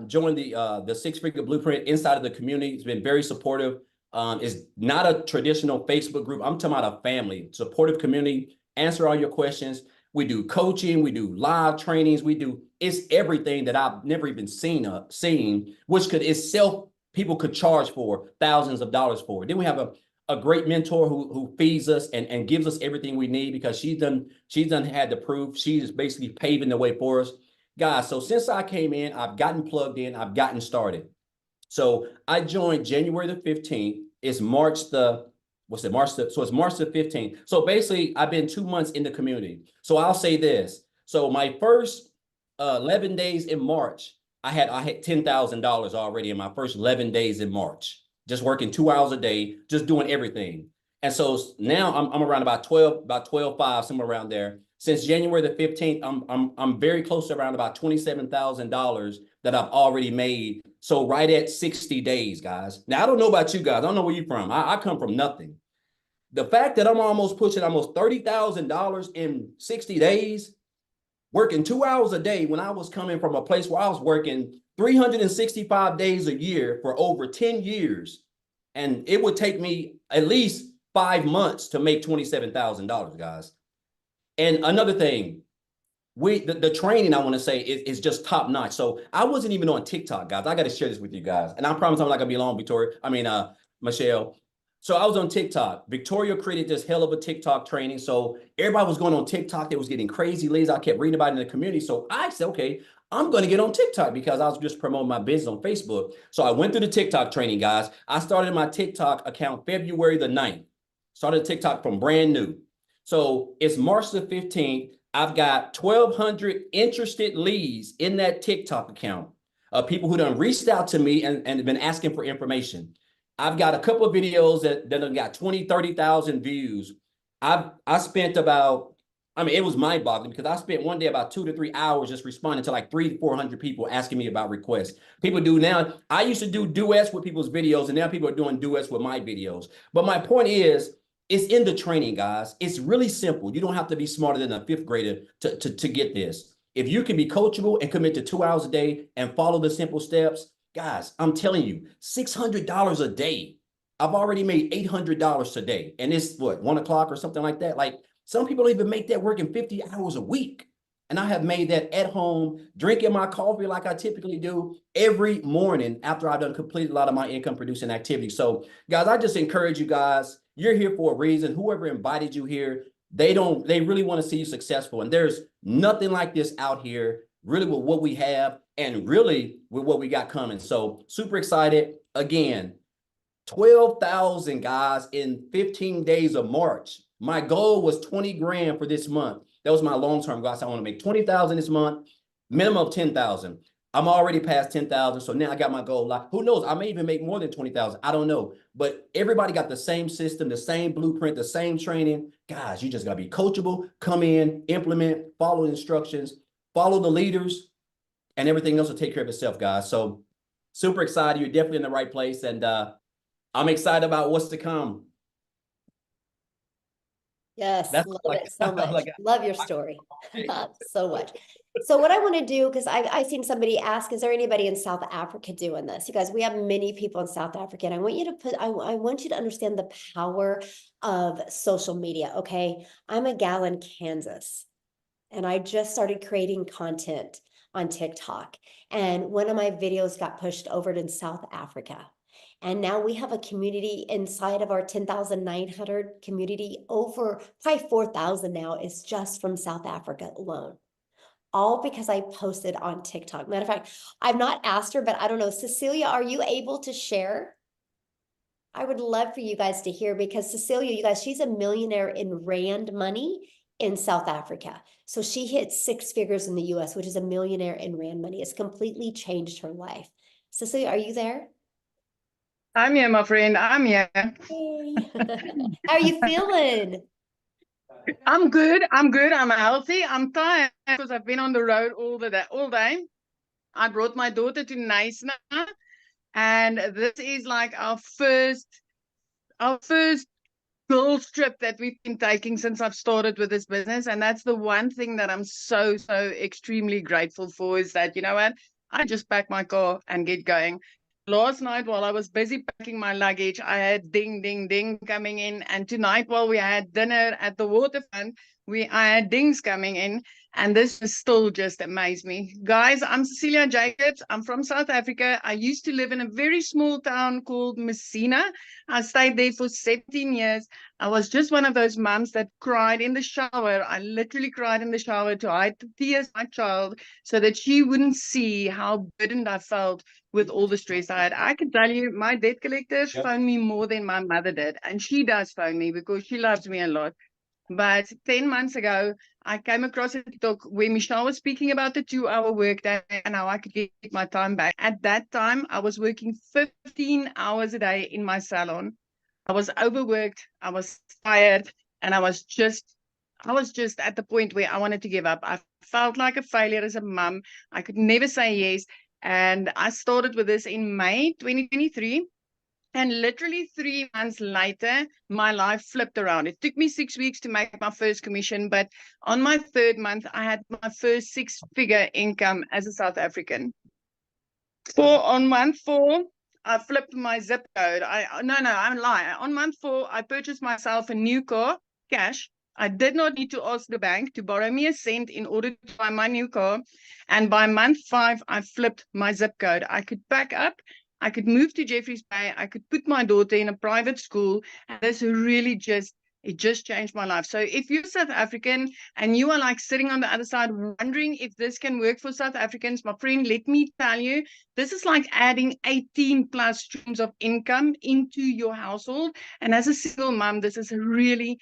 joined the Six Figure Blueprint inside of the community, it's been very supportive. It's not a traditional Facebook group. I'm talking about a family, supportive community, answer all your questions. We do coaching, we do live trainings, it's everything that I've never even seen, which could itself, people could charge for thousands of dollars for. Then we have a great mentor who feeds us and gives us everything we need because she's done had the proof. She's basically paving the way for us. Guys, so since I came in, I've gotten plugged in, I've gotten started. So I joined January the 15th. It's March the 15th. So basically I've been 2 months in the community. So I'll say this. So my first 11 days in March, I had $10,000 already in my first 11 days in March, just working 2 hours a day, just doing everything. And so now I'm around about 12.5, somewhere around there. Since January the 15th, I'm very close to around about $27,000 that I've already made. So right at 60 days, guys. Now, I don't know about you guys. I don't know where you're from. I come from nothing. The fact that I'm almost pushing almost $30,000 in 60 days, working 2 hours a day when I was coming from a place where I was working 365 days a year for over 10 years. And it would take me at least 5 months to make $27,000, guys. And another thing, the training I want to say is just top notch. So I wasn't even on TikTok, guys. I got to share this with you guys. And I promise I'm not going to be long, Michelle. So I was on TikTok. Victoria created this hell of a TikTok training. So everybody was going on TikTok. They was getting crazy leads. I kept reading about it in the community. So I said, okay, I'm going to get on TikTok because I was just promoting my business on Facebook. So I went through the TikTok training, guys. I started my TikTok account February the 9th. Started TikTok from brand new. So it's March the 15th. I've got 1,200 interested leads in that TikTok account of people who done reached out to me and been asking for information. I've got a couple of videos that have got 20, 30,000 views. I spent about, it was mind boggling because I spent one day about 2 to 3 hours just responding to like 300 to 400 people asking me about requests. People do now. I used to do duets with people's videos and now people are doing duets with my videos. But my point is, it's in the training, guys. It's really simple. You don't have to be smarter than a 5th grader to get this. If you can be coachable and commit to 2 hours a day and follow the simple steps, guys, I'm telling you, $600 a day. I've already made $800 today. And it's what, 1 o'clock or something like that. Like some people don't even make that working 50 hours a week. And I have made that at home, drinking my coffee like I typically do every morning after I've done completed a lot of my income producing activities. So guys, I just encourage you guys, you're here for a reason. Whoever invited you here, they really want to see you successful. And there's nothing like this out here, really with what we have and really with what we got coming. So super excited. Again, 12,000 guys in 15 days of March. My goal was 20 grand for this month. That was my long-term goal. So I want to make 20,000 this month, minimum of 10,000. I'm already past 10,000. So now I got my goal. Like, who knows? I may even make more than 20,000. I don't know. But everybody got the same system, the same blueprint, the same training. Guys, you just got to be coachable, come in, implement, follow instructions, follow the leaders, and everything else will take care of itself, guys. So super excited. You're definitely in the right place. And I'm excited about what's to come. Yes, That's love like- it so much. like- Love your story so much. So what I want to do, because I seen somebody ask, is there anybody in South Africa doing this? You guys, we have many people in South Africa, and I want you to I want you to understand the power of social media. Okay, I'm a gal in Kansas, and I just started creating content on TikTok, and one of my videos got pushed over to South Africa. And now we have a community inside of our 10,900 community, over probably 4,000 now is just from South Africa alone. All because I posted on TikTok. Matter of fact, I've not asked her, but I don't know. Cecilia, are you able to share? I would love for you guys to hear, because Cecilia, you guys, she's a millionaire in Rand money in South Africa. So she hit 6 figures in the US, which is a millionaire in Rand money. It's completely changed her life. Cecilia, are you there? I'm here, my friend. I'm here. Hey. How are you feeling? I'm good. I'm good. I'm healthy. I'm tired because I've been on the road all day. I brought my daughter to Knysna, and this is like our first girls trip that we've been taking since I've started with this business. And that's the one thing that I'm so extremely grateful for, is that, you know what, I just pack my car and get going. Last night, while I was busy packing my luggage, I had ding, ding, ding coming in. And tonight, while we had dinner at the waterfront, I had dings coming in. And this is still just amazed me. Guys, I'm Cecilia Jacobs. I'm from South Africa. I used to live in a very small town called Messina. I stayed there for 17 years. I was just one of those moms that cried in the shower. I literally cried in the shower to hide the tears of my child so that she wouldn't see how burdened I felt with all the stress I had. I can tell you, my debt collectors Yep. phone me more than my mother did. And she does phone me because she loves me a lot. But 10 months ago, I came across a TikTok where Michelle was speaking about the 2-hour workday and how I could get my time back. At that time, I was working 15 hours a day in my salon. I was overworked, I was tired, and I was just at the point where I wanted to give up. I felt like a failure as a mum. I could never say yes. And I started with this in May 2023. And literally 3 months later, my life flipped around. It took me 6 weeks to make my first commission, but on my 3rd month, I had my first 6-figure income as a South African. On month 4, I flipped my zip code. I'm lying. On month 4, I purchased myself a new car, cash. I did not need to ask the bank to borrow me a cent in order to buy my new car. And by month 5, I flipped my zip code. I could pack up, I could move to Jeffreys Bay, I could put my daughter in a private school. And this really just changed my life. So if you're South African and you are like sitting on the other side wondering if this can work for South Africans, my friend, let me tell you, this is like adding 18 plus streams of income into your household. And as a single mom, this has really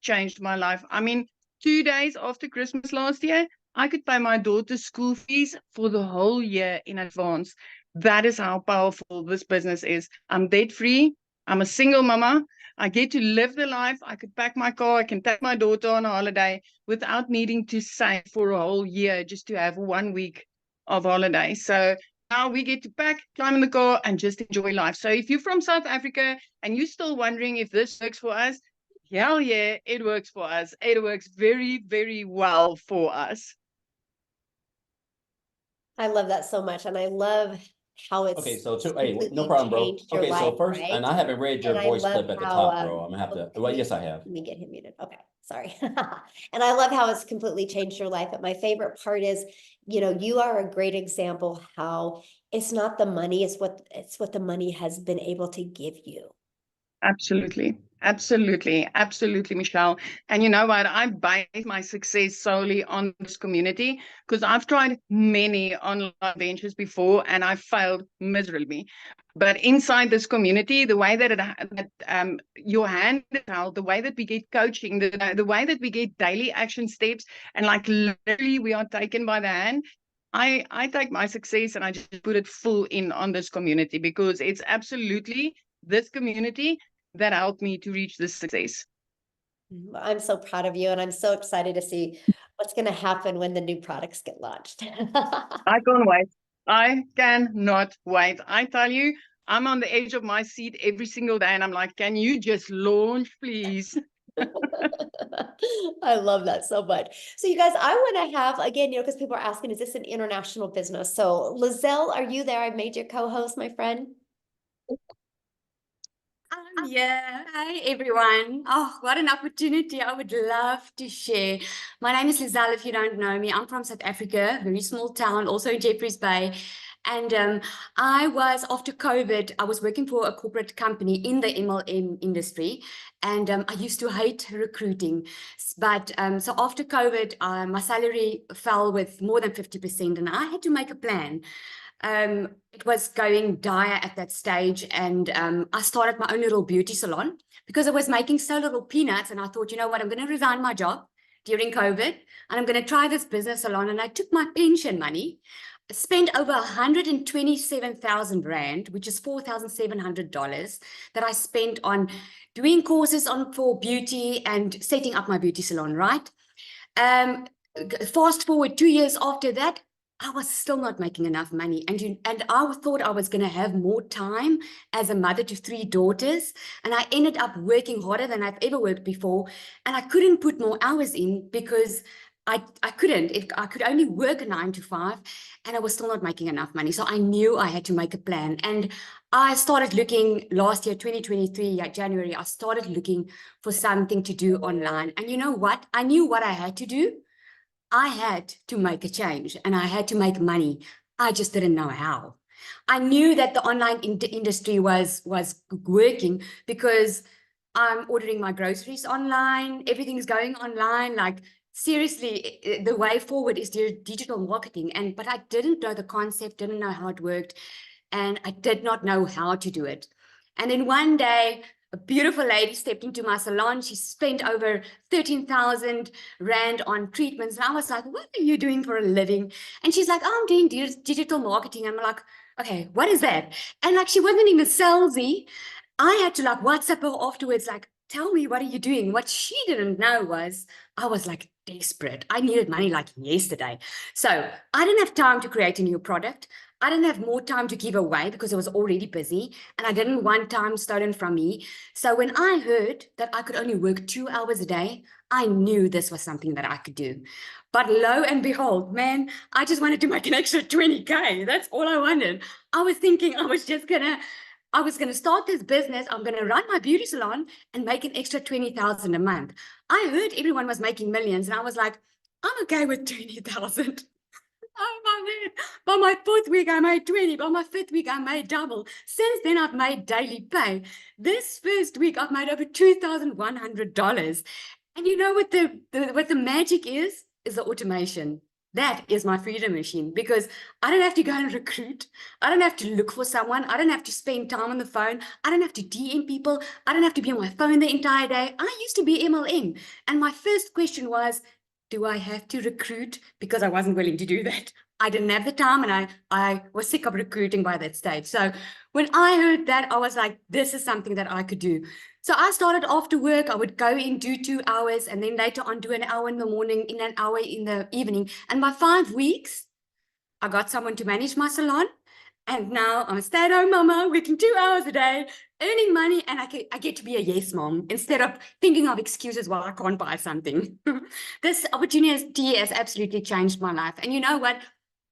changed my life. I mean, 2 days after Christmas last year, I could pay my daughter's school fees for the whole year in advance. That is how powerful this business is. I'm debt free. I'm a single mama. I get to live the life. I could pack my car. I can take my daughter on a holiday without needing to save for a whole year just to have 1 week of holiday. So now we get to pack, climb in the car, and just enjoy life. So if you're from South Africa and you're still wondering if this works for us, hell yeah, it works for us. It works very well for us. I love that so much. And I love how it's Okay, so hey, no completely problem, bro. changed your Okay, so life, first, right? and I haven't read your And I voice love clip at the how, top, bro. I'm gonna have to, oh, well, yes, I have. Let me get him muted. Okay, sorry. And I love how it's completely changed your life. But my favorite part is, you are a great example how it's not the money, it's what the money has been able to give you. Absolutely, Michelle. And you know what? I base my success solely on this community because I've tried many online ventures before and I failed miserably. But inside this community, the way that your hand is held, the way that we get coaching, the way that we get daily action steps, and like literally we are taken by the hand. I take my success and I just put it full in on this community because it's absolutely this community that helped me to reach this success. I'm so proud of you, and I'm so excited to see what's going to happen when the new products get launched. I can't wait. I cannot wait. I tell you, I'm on the edge of my seat every single day, and I'm like, can you just launch, please? I love that so much. So you guys, I want to have, again, because people are asking, is this an international business? So Lizelle, are you there? I made you co-host, my friend. Yeah, hi everyone. Oh, what an opportunity. I would love to share. My name is Lizelle, if you don't know me. I'm from South Africa, very small town, also in Jeffreys Bay. And after COVID, I was working for a corporate company in the MLM industry. And I used to hate recruiting. But so after COVID, my salary fell with more than 50%. And I had to make a plan. It was going dire at that stage, and I started my own little beauty salon because I was making so little peanuts, and I thought, you know what, I'm going to resign my job during COVID and I'm going to try this business salon. And I took my pension money spent over 127,000 Rand, which is $4,700 that I spent on doing courses on for beauty and setting up my beauty salon, right? Fast forward 2 years after that, I was still not making enough money. And I thought I was going to have more time as a mother to 3 daughters. And I ended up working harder than I've ever worked before. And I couldn't put more hours in because I couldn't. I could only work a 9 to 5 and I was still not making enough money. So I knew I had to make a plan. And I started looking last year, 2023, January, I started looking for something to do online. And you know what? I knew what I had to do. I had to make a change and I had to make money. I just didn't know how. I knew that the online industry was working because I'm ordering my groceries online. Everything's going online. Like seriously, the way forward is digital marketing. But I didn't know the concept, didn't know how it worked. And I did not know how to do it. And then one day, a beautiful lady stepped into my salon. She spent over 13,000 Rand on treatments. And I was like, what are you doing for a living? And she's like, oh, I'm doing digital marketing. I'm like, okay, what is that? And like, she wasn't even salesy. I had to like WhatsApp her afterwards, like, tell me, what are you doing? What she didn't know was I was like desperate. I needed money like yesterday. So I didn't have time to create a new product. I didn't have more time to give away because I was already busy and I didn't want time stolen from me. So when I heard that I could only work 2 hours a day, I knew this was something that I could do. But lo and behold, man, I just wanted to make an extra 20K. That's all I wanted. I was thinking I was going to start this business. I'm going to run my beauty salon and make an extra 20,000 a month. I heard everyone was making millions and I was like, I'm okay with 20,000. Oh my word. By my 4th week, I made 20. By my 5th week, I made double. Since then, I've made daily pay. This first week, I've made over $2,100. And you know what the magic is the automation. That is my freedom machine because I don't have to go and recruit. I don't have to look for someone. I don't have to spend time on the phone. I don't have to DM people. I don't have to be on my phone the entire day. I used to be MLM. And my first question was, do I have to recruit? Because I wasn't willing to do that. I didn't have the time and I was sick of recruiting by that stage. So when I heard that, I was like, this is something that I could do. So I started after work. I would go in, do 2 hours, and then later on do an hour in the morning, in an hour in the evening. And by 5 weeks, I got someone to manage my salon. And now I'm a stay-at-home mama, working 2 hours a day, earning money, and I get to be a yes mom instead of thinking of excuses why I can't buy something. This opportunity has absolutely changed my life. And you know what?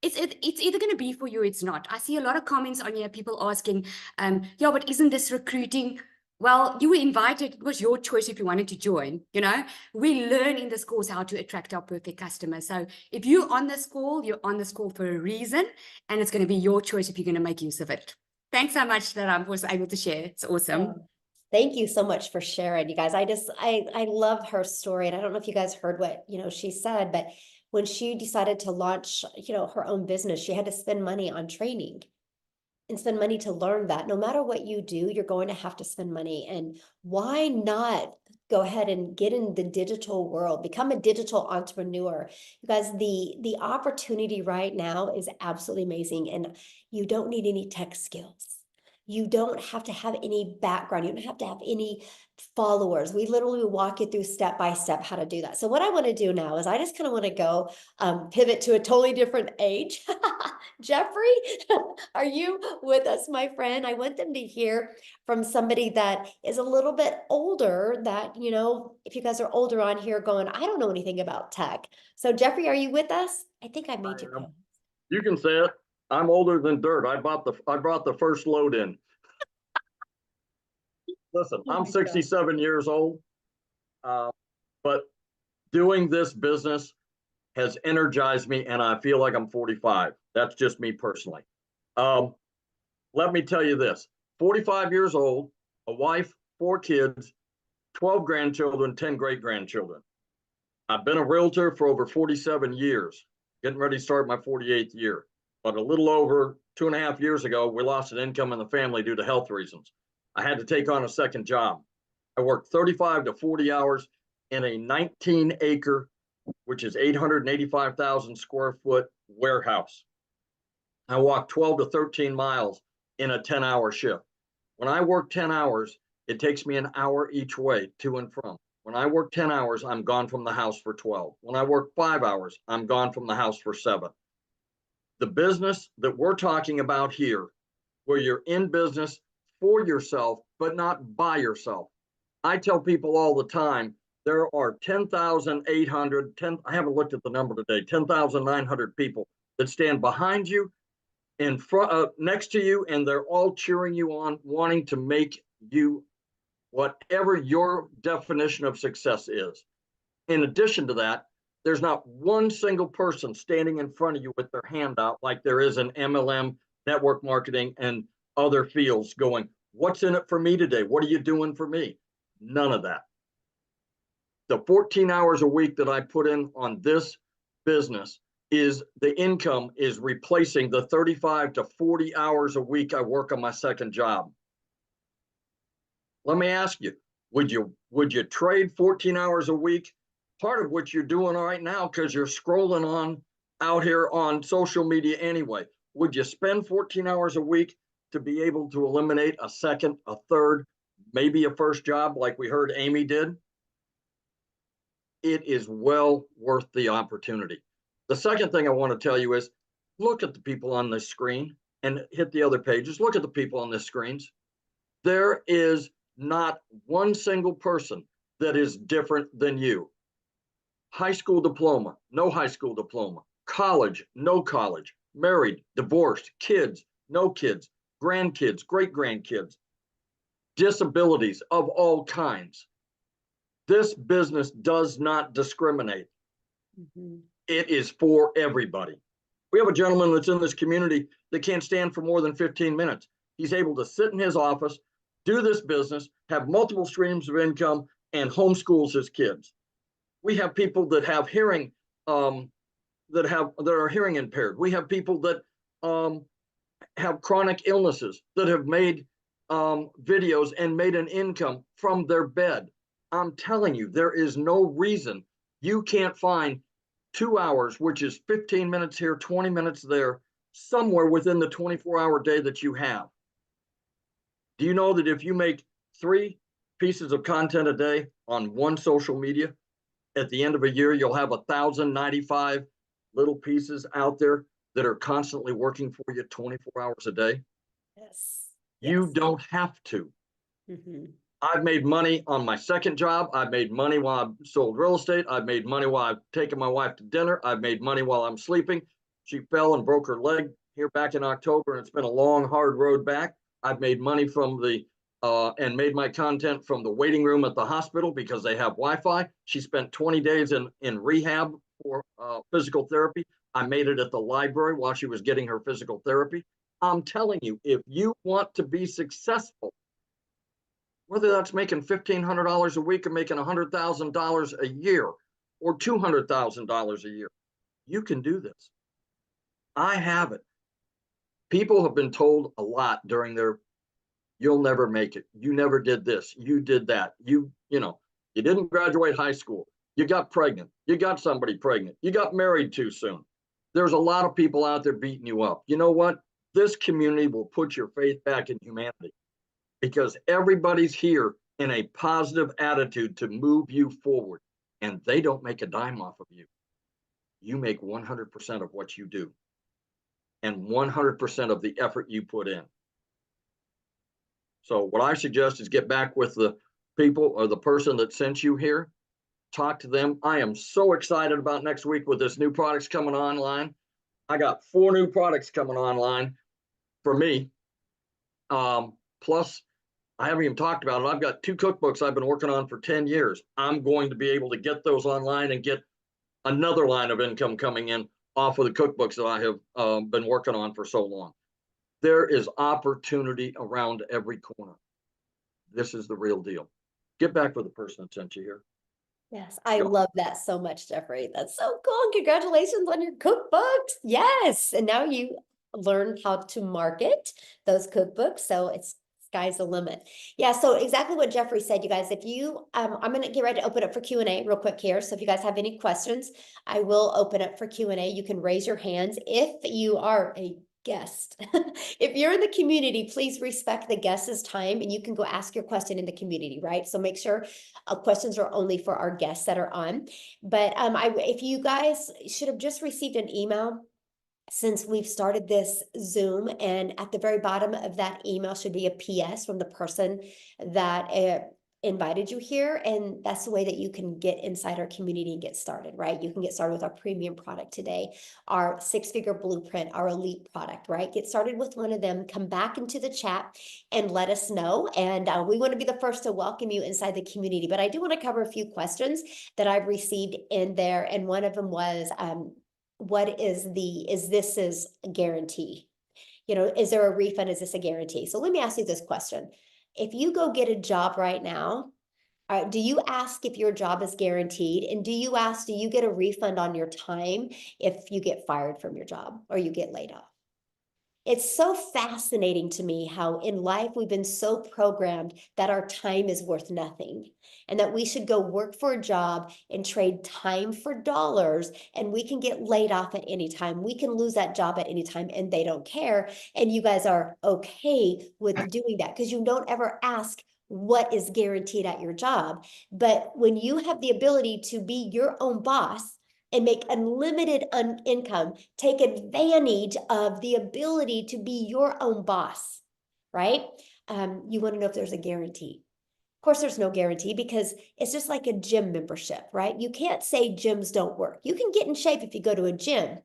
It's either going to be for you or it's not. I see a lot of comments on here, people asking, yeah, but isn't this recruiting? Well, you were invited. It was your choice if you wanted to join. You know, we learn in this course how to attract our perfect customer. So if you're on this call, you're on this call for a reason, and it's going to be your choice if you're going to make use of it. Thanks so much that I was able to share. It's awesome. Thank you so much for sharing, you guys. I love her story. And I don't know if you guys heard what, she said, but when she decided to launch, her own business, she had to spend money on training and spend money to learn that no matter what you do, you're going to have to spend money. And why not go ahead and get in the digital world, become a digital entrepreneur? You guys, the opportunity right now is absolutely amazing. And you don't need any tech skills. You don't have to have any background. You don't have to have any followers. We literally walk you through step by step how to do that. So what I want to do now is I just kind of want to go pivot to a totally different age. Jeffrey, are you with us, my friend? I want them to hear from somebody that is a little bit older that, if you guys are older on here going, I don't know anything about tech. So Jeffrey, are you with us? I think I made you go. You can say it. I'm older than dirt. I brought the first load in. Listen, I'm 67 years old, but doing this business has energized me, and I feel like I'm 45. That's just me personally. Let me tell you this: 45 years old, a wife, 4 kids, 12 grandchildren, 10 great-grandchildren. I've been a realtor for over 47 years, getting ready to start my 48th year. But a little over 2.5 years ago, we lost an income in the family due to health reasons. I had to take on a second job. I worked 35 to 40 hours in a 19-acre, which is 885,000 square foot warehouse. I walk 12 to 13 miles in a 10-hour shift. When I work 10 hours, it takes me an hour each way to and from. When I work 10 hours, I'm gone from the house for 12. When I work 5 hours, I'm gone from the house for 7. The business that we're talking about here, where you're in business for yourself, but not by yourself. I tell people all the time, there are 10,800, I haven't looked at the number today, 10,900 people that stand behind you, in front, next to you, and they're all cheering you on, wanting to make you whatever your definition of success is. In addition to that, there's not one single person standing in front of you with their hand out like there is in MLM, network marketing, and other fields going, what's in it for me today? What are you doing for me? None of that. The 14 hours a week that I put in on this business is the income is replacing the 35 to 40 hours a week I work on my second job. Let me ask you, would you trade 14 hours a week? Part of what you're doing right now, because you're scrolling on out here on social media anyway. Would you spend 14 hours a week to be able to eliminate a second, a third, maybe a first job like we heard Amy did? It is well worth the opportunity. The second thing I want to tell you is look at the people on this screen and hit the other pages. Look at the people on the screens. There is not one single person that is different than you. High school diploma, no high school diploma, college, no college, married, divorced, kids, no kids, grandkids, great-grandkids, disabilities of all kinds. This business does not discriminate. Mhm. It is for everybody. We have a gentleman that's in this community that can't stand for more than 15 minutes. He's able to sit in his office, do this business, have multiple streams of income, and homeschools his kids. We have people that have hearing, that are hearing impaired. We have people that have chronic illnesses that have made videos and made an income from their bed. I'm telling you, there is no reason you can't find 2 hours, which is 15 minutes here, 20 minutes there, somewhere within the 24-hour day that you have. Do you know that if you make 3 pieces of content a day on one social media, at the end of a year, you'll have 1,095 little pieces out there that are constantly working for you 24 hours a day? Yes. You Yes. don't have to. Mhm. I've made money on my second job. I've made money while I've sold real estate. I've made money while I've taken my wife to dinner. I've made money while I'm sleeping. She fell and broke her leg here back in October, and it's been a long, hard road back. I've made money from and made my content from the waiting room at the hospital because they have Wi-Fi. She spent 20 days in rehab for physical therapy. I made it at the library while she was getting her physical therapy. I'm telling you, if you want to be successful, whether that's making $1,500 a week or making $100,000 a year or $200,000 a year, you can do this. I have it. People have been told a lot during their, you'll never make it. You never did this. You did that. You didn't graduate high school. You got pregnant. You got somebody pregnant. You got married too soon. There's a lot of people out there beating you up. You know what? This community will put your faith back in humanity because everybody's here in a positive attitude to move you forward, and they don't make a dime off of you. You make 100% of what you do and 100% of the effort you put in. So what I suggest is get back with the people or the person that sent you here, talk to them. I am so excited about next week with this new products coming online. I got 4 new products coming online for me. Plus, I haven't even talked about it. I've got 2 cookbooks I've been working on for 10 years. I'm going to be able to get those online and get another line of income coming in off of the cookbooks that I have been working on for so long. There is opportunity around every corner. This is the real deal. Get back with the person that sent you here. Yes, I Go. love that so much, Jeffrey. That's so cool. Congratulations on your cookbooks. Yes. And now you learn how to market those cookbooks. So it's sky's the limit. Yeah. So exactly what Jeffrey said, you guys, if you, I'm going to get ready to open up for Q&A real quick here. So if you guys have any questions, I will open up for Q&A. You can raise your hands. If you are a guest. If you're in the community, please respect the guest's time and you can go ask your question in the community, right? So make sure questions are only for our guests that are on. But if you guys should have just received an email since we've started this Zoom, and at the very bottom of that email should be a PS from the person that invited you here. And that's the way that you can get inside our community and get started, right? You can get started with our premium product today, our 6-figure blueprint, our elite product, right? Get started with one of them, come back into the chat and let us know. And we want to be the first to welcome you inside the community. But I do want to cover a few questions that I've received in there. And one of them was, what is this a guarantee? You know, is there a refund? Is this a guarantee? So let me ask you this question. If you go get a job right now, do you ask if your job is guaranteed? And do you get a refund on your time if you get fired from your job or you get laid off? It's so fascinating to me how in life we've been so programmed that our time is worth nothing and that we should go work for a job and trade time for dollars, and we can get laid off at any time. We can lose that job at any time and they don't care. And you guys are okay with doing that because you don't ever ask what is guaranteed at your job. But when you have the ability to be your own boss and make unlimited income, take advantage of the ability to be your own boss, right? You want to know if there's a guarantee. Of course, there's no guarantee because it's just like a gym membership, right? You can't say gyms don't work. You can get in shape if you go to a gym,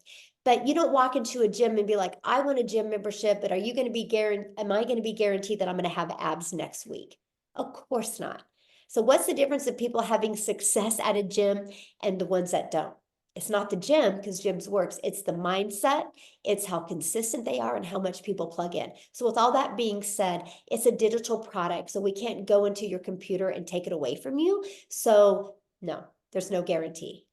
but you don't walk into a gym and be like, I want a gym membership, but am I going to be guaranteed that I'm going to have abs next week? Of course not. So what's the difference of people having success at a gym and the ones that don't? It's not the gym, because gyms works. It's the mindset. It's how consistent they are and how much people plug in. So with all that being said, it's a digital product. So we can't go into your computer and take it away from you. So no, there's no guarantee.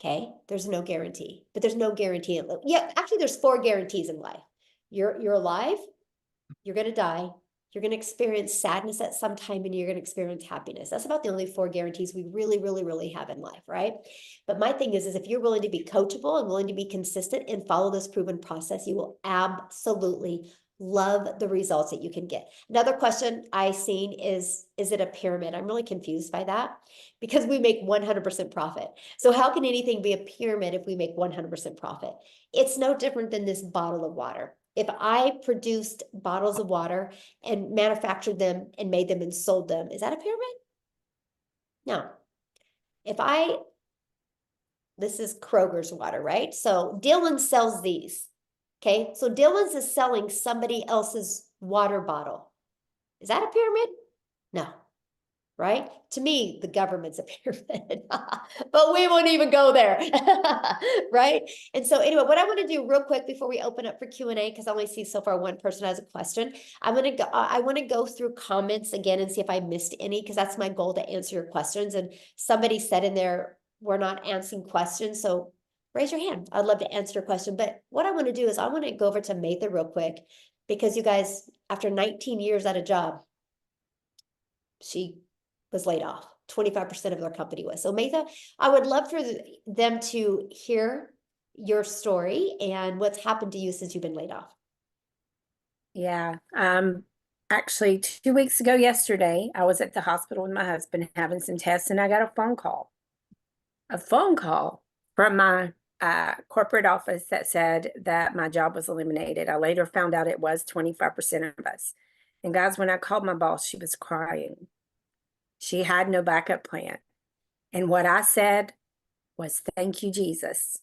Okay. There's no guarantee, but there's no guarantee. Yeah. Actually, there's 4 guarantees in life. You're alive. You're going to die. You're going to experience sadness at some time, and you're going to experience happiness. That's about the only 4 guarantees we really, really, really have in life, right? But my thing is if you're willing to be coachable and willing to be consistent and follow this proven process, you will absolutely love the results that you can get. Another question I've seen is it a pyramid? I'm really confused by that because we make 100% profit. So how can anything be a pyramid if we make 100% profit? It's no different than this bottle of water. If I produced bottles of water and manufactured them and made them and sold them, is that a pyramid? No. This is Kroger's water, right? So Dylan sells these. Okay. So Dylan's is selling somebody else's water bottle. Is that a pyramid? No. Right? To me, the government's a pyramid, but we won't even go there, right? And so anyway, what I want to do real quick before we open up for Q&A, because I only see so far one person has a question. I want to go through comments again and see if I missed any, because that's my goal, to answer your questions. And somebody said in there, we're not answering questions. So raise your hand. I'd love to answer your question. But what I want to do is I want to go over to Matha real quick, because you guys, after 19 years at a job, she was laid off. 25% of their company was. So Matha, I would love for them to hear your story and what's happened to you since you've been laid off. Yeah. Actually 2 weeks ago yesterday, I was at the hospital with my husband having some tests, and I got a phone call from my corporate office that said that my job was eliminated. I later found out it was 25% of us. And guys, when I called my boss, she was crying. She had no backup plan. And what I said was, thank you, Jesus,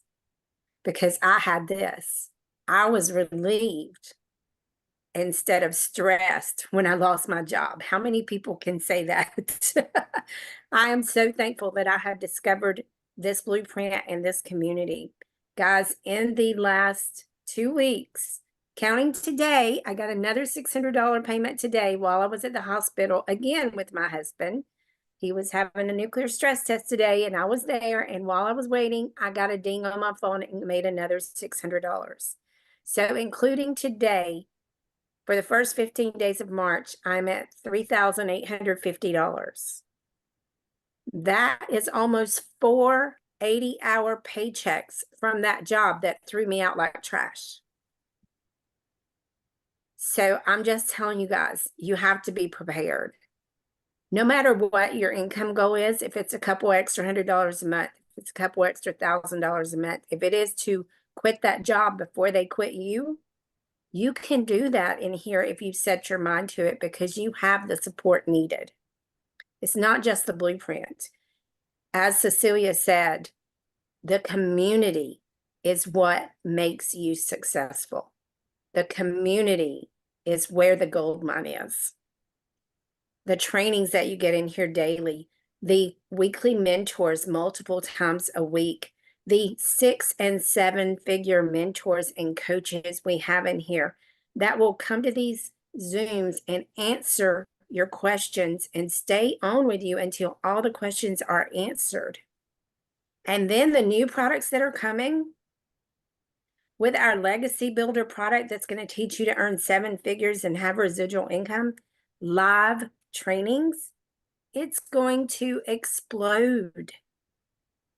because I had this. I was relieved instead of stressed when I lost my job. How many people can say that? I am so thankful that I have discovered this blueprint and this community. Guys, in the last 2 weeks, counting today, I got another $600 payment today while I was at the hospital again with my husband. He was having a nuclear stress test today, and I was there. And while I was waiting, I got a ding on my phone and made another $600. So including today, for the first 15 days of March, I'm at $3,850. That is almost 4 80-hour paychecks from that job that threw me out like trash. So I'm just telling you guys, you have to be prepared. No matter what your income goal is, if it's a couple extra $100 a month, if it's a couple extra $1,000 a month, if it is to quit that job before they quit you, you can do that in here if you set your mind to it, because you have the support needed. It's not just the blueprint. As Cecilia said, the community is what makes you successful. The community is where the gold mine is. The trainings that you get in here daily, the weekly mentors multiple times a week, the 6 and 7 figure mentors and coaches we have in here that will come to these Zooms and answer your questions and stay on with you until all the questions are answered. And then the new products that are coming with our Legacy Builder product that's going to teach you to earn 7 figures and have residual income, live trainings, it's going to explode.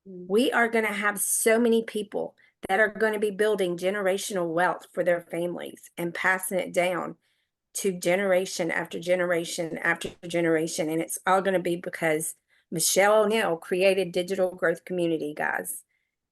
We are going to have so many people that are going to be building generational wealth for their families and passing it down to generation after generation after generation. And it's all going to be because Michelle O'Neill created Digital Growth Community, guys,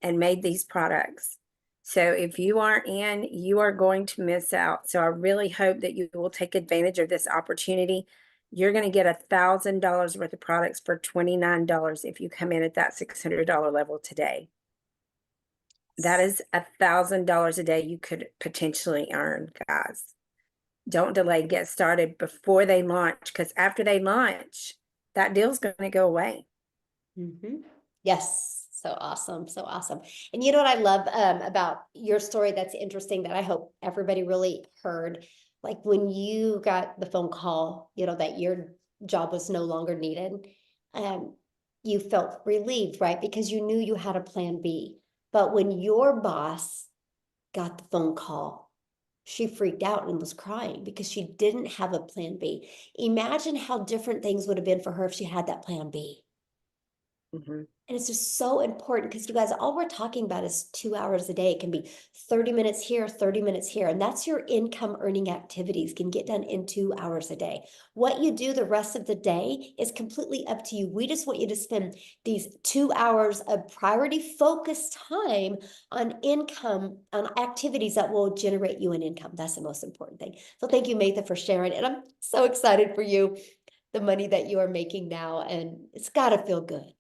and made these products. So if you aren't in, you are going to miss out. So I really hope that you will take advantage of this opportunity. You're going to get $1,000 worth of products for $29 if you come in at that $600 level today. That is $1,000 a day you could potentially earn, guys. Don't delay, get started before they launch, because after they launch, that deal's going to go away. Yes. So awesome. So awesome. And you know what I love about your story that's interesting that I hope everybody really heard, like when you got the phone call, you know, that your job was no longer needed, you felt relieved, right? Because you knew you had a plan B. But when your boss got the phone call, she freaked out and was crying because she didn't have a plan B. Imagine how different things would have been for her if she had that plan B. And it's just so important because you guys, all we're talking about is 2 hours a day. It can be 30 minutes here, 30 minutes here. And that's your income earning activities can get done in 2 hours a day. What you do the rest of the day is completely up to you. We just want you to spend these 2 hours of priority focused time on income, on activities that will generate you an income. That's the most important thing. So thank you, Maytha, for sharing. And I'm so excited for you, the money that you are making now. And it's got to feel good.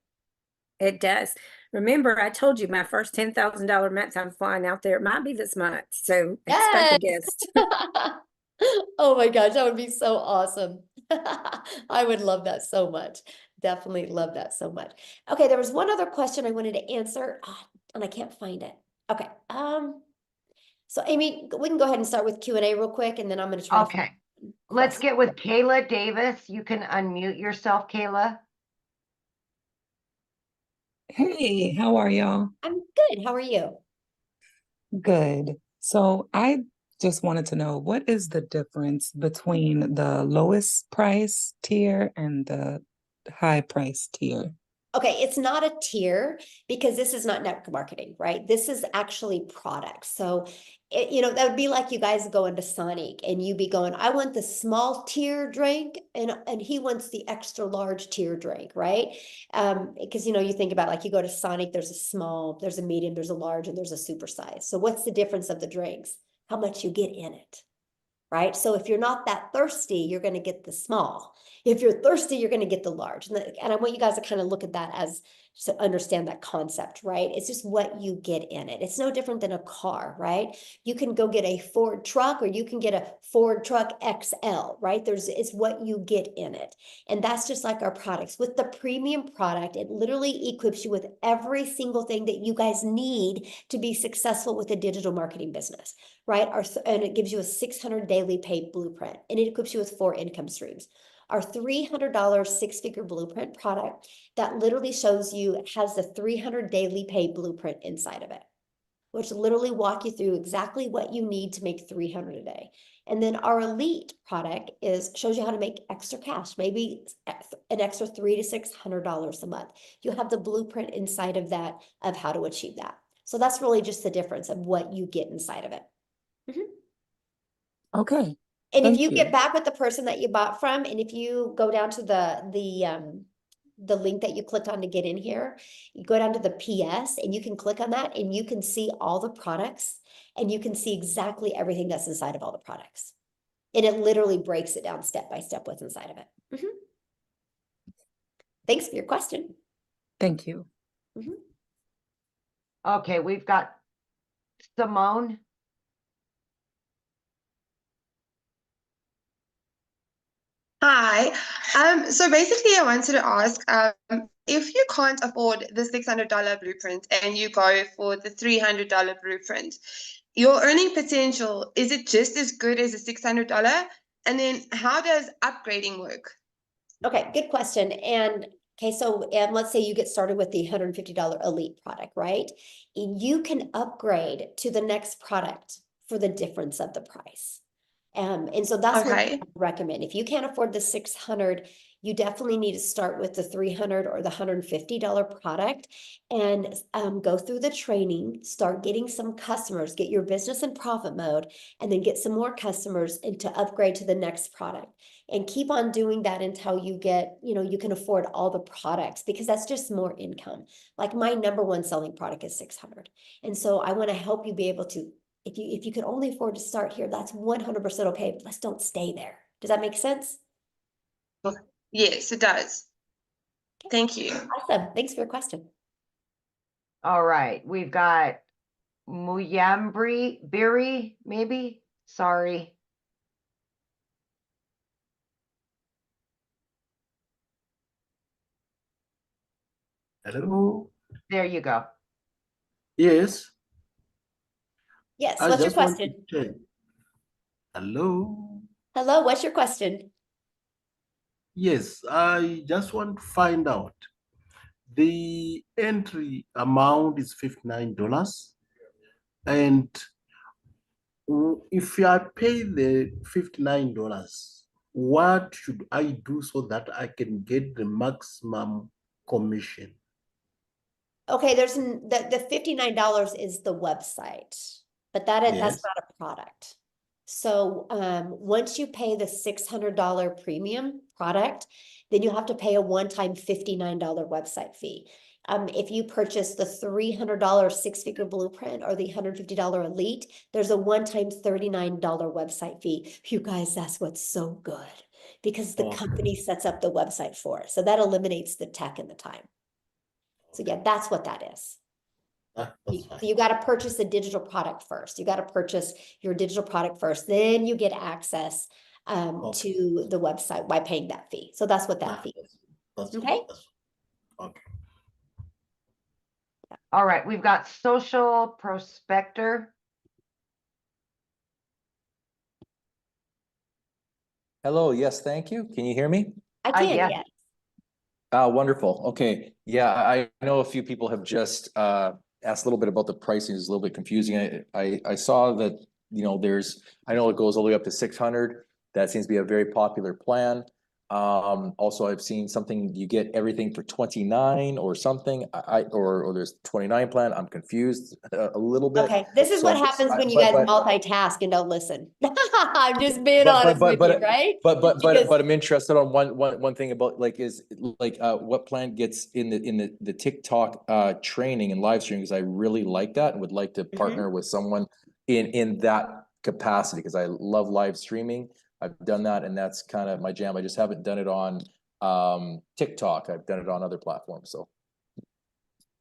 It does. Remember, I told you my first $10,000 month I'm flying out there. It might be this month. So expect a guest. Oh my gosh, that would be so awesome. I would love that so much. Definitely love that so much. Okay, there was one other question I wanted to answer, and I can't find it. Okay. So Amy, we can go ahead and start with Q&A real quick, and then I'm going to try. Okay. Let's get with Kayla Davis. You can unmute yourself, Kayla. Hey, how are y'all? I'm good. How are you? Good. So I just wanted to know, what is the difference between the lowest price tier and the high price tier? Okay, it's not a tier because this is not network marketing, right? This is actually product. So, you know, that would be like you guys going to Sonic and you be going, I want the small tier drink and he wants the extra large tier drink, right? Because, you know, you think about like you go to Sonic, there's a small, there's a medium, there's a large, and there's a super size. So what's the difference of the drinks? How much you get in it, right? So if you're not that thirsty, you're going to get the small. If you're thirsty, you're going to get the large. And I want you guys to kind of look at that as to understand that concept, right? It's just what you get in it. It's no different than a car, right? You can go get a Ford truck or you can get a Ford truck XL, right? It's what you get in it. And that's just like our products. With the premium product, it literally equips you with every single thing that you guys need to be successful with a digital marketing business, right? And it gives you a 600 daily pay blueprint, and it equips you with 4 income streams. Our $300 6-figure blueprint product that literally shows you, has the 300 daily pay blueprint inside of it, which literally walk you through exactly what you need to make 300 a day. And then our elite product shows you how to make extra cash, maybe an extra $300 to $600 a month. You have the blueprint inside of that of how to achieve that. So that's really just the difference of what you get inside of it. Okay. And if Thank you get you. back with the person that you bought from, and if you go down to the link that you clicked on to get in here, you go down to the PS and you can click on that and you can see all the products and you can see exactly everything that's inside of all the products. And it literally breaks it down step by step what's inside of it. Mhm. Thanks for your question. Thank you. Okay, we've got Simone. Hi. So basically, I wanted to ask, if you can't afford the $600 blueprint and you go for the $300 blueprint, your earning potential, is it just as good as the $600? And then how does upgrading work? Okay, good question. And okay, so let's say you get started with the $150 elite product, right? You can upgrade to the next product for the difference of the price. And so that's what I Okay. recommend. If you can't afford the 600, you definitely need to start with the 300 or the $150 product and go through the training, start getting some customers, get your business in profit mode, and then get some more customers and to upgrade to the next product. And keep on doing that until you get, you can afford all the products because that's just more income. Like my number one selling product is 600. And so I want to help you be able to, if you can only afford to start here, that's 100% okay, but let's don't stay there. Does that make sense? Yes, it does. Thank you. Awesome. Thanks for your question. All right, we've got Muyambri Biri, maybe? Sorry. Hello. There you go. Yes, Yes, I what's your just want to question? check. Hello. Hello, what's your question? Yes, I just want to find out. The entry amount is $59, and if I pay the $59, what should I do so that I can get the maximum commission? Okay, the $59 is the website, but that's Yes. not a product. So once you pay the $600 premium product, then you have to pay a one-time $59 website fee. If you purchase the $300 six-figure blueprint or the $150 elite, there's a one-time $39 website fee. You guys, that's what's so good because the Okay. company sets up the website for it. So that eliminates the tech and the time. So yeah, that's what that is. That's So fine. you got to purchase the digital product first. You got to purchase your digital product first. Then you get access Okay. to the website by paying that fee. So that's what that Ah, fee is. that's Okay. good. Okay. All right, we've got Social Prospector. Hello, yes, thank you. Can you hear me? I can, yes. yes. Wonderful. Okay. Yeah, I know a few people have just asked a little bit about the pricing. It's a little bit confusing. I saw that, I know it goes all the way up to 600. That seems to be a very popular plan. Also I've seen something, you get everything for 29 or something. Or there's 29 plan. I'm confused a little bit. Okay, this is So what I'm just- happens when you but- guys but- multitask and don't listen. I'm just being But- honest but- with you, right? Because- But I'm interested on one thing about what plan gets in the TikTok training and live streaming, because I really like that and would like to partner with someone in that capacity, because I love live streaming. I've done that and that's kind of my jam. I just haven't done it on TikTok. I've done it on other platforms. So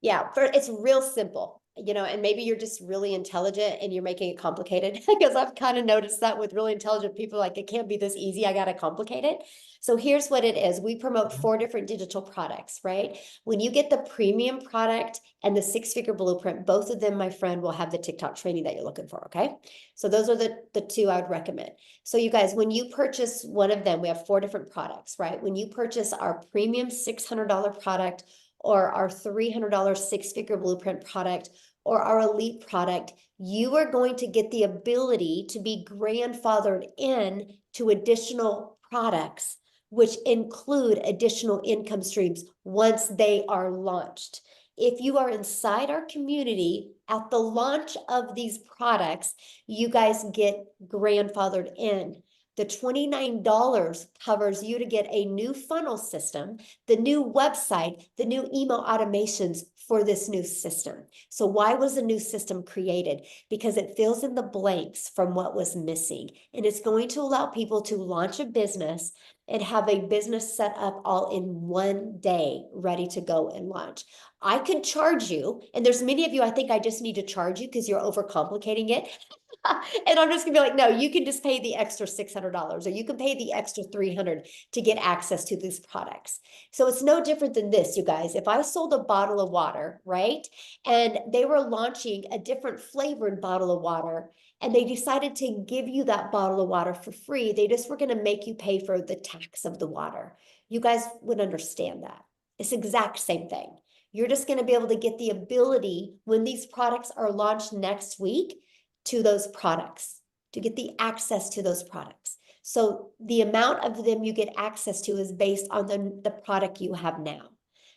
Yeah, it's real simple, and maybe you're just really intelligent and you're making it complicated because I've kind of noticed that with really intelligent people, like it can't be this easy. I got to complicate it. So here's what it is. We promote 4 different digital products, right? When you get the premium product and the six-figure blueprint, both of them, my friend, will have the TikTok training that you're looking for. Okay. So those are the 2 I would recommend. So you guys, when you purchase one of them, we have 4 different products, right? When you purchase our premium $600 product, or our $300 six-figure blueprint product, or our elite product, you are going to get the ability to be grandfathered in to additional products, which include additional income streams once they are launched. If you are inside our community at the launch of these products, you guys get grandfathered in. The $29 covers you to get a new funnel system, the new website, the new email automations for this new system. So why was a new system created? Because it fills in the blanks from what was missing. And it's going to allow people to launch a business and have a business set up all in one day, ready to go and launch. I could charge you, and there's many of you, I think I just need to charge you because you're overcomplicating it. And I'm just gonna be like, no, you can just pay the extra $600 or you can pay the extra $300 to get access to these products. So it's no different than this, you guys. If I sold a bottle of water, right? And they were launching a different flavored bottle of water, and they decided to give you that bottle of water for free, they just were gonna make you pay for the tax of the water. You guys would understand that. It's the exact same thing. You're just gonna be able to get the ability when these products are launched next week to those products, to get the access to those products. So the amount of them you get access to is based on the product you have now.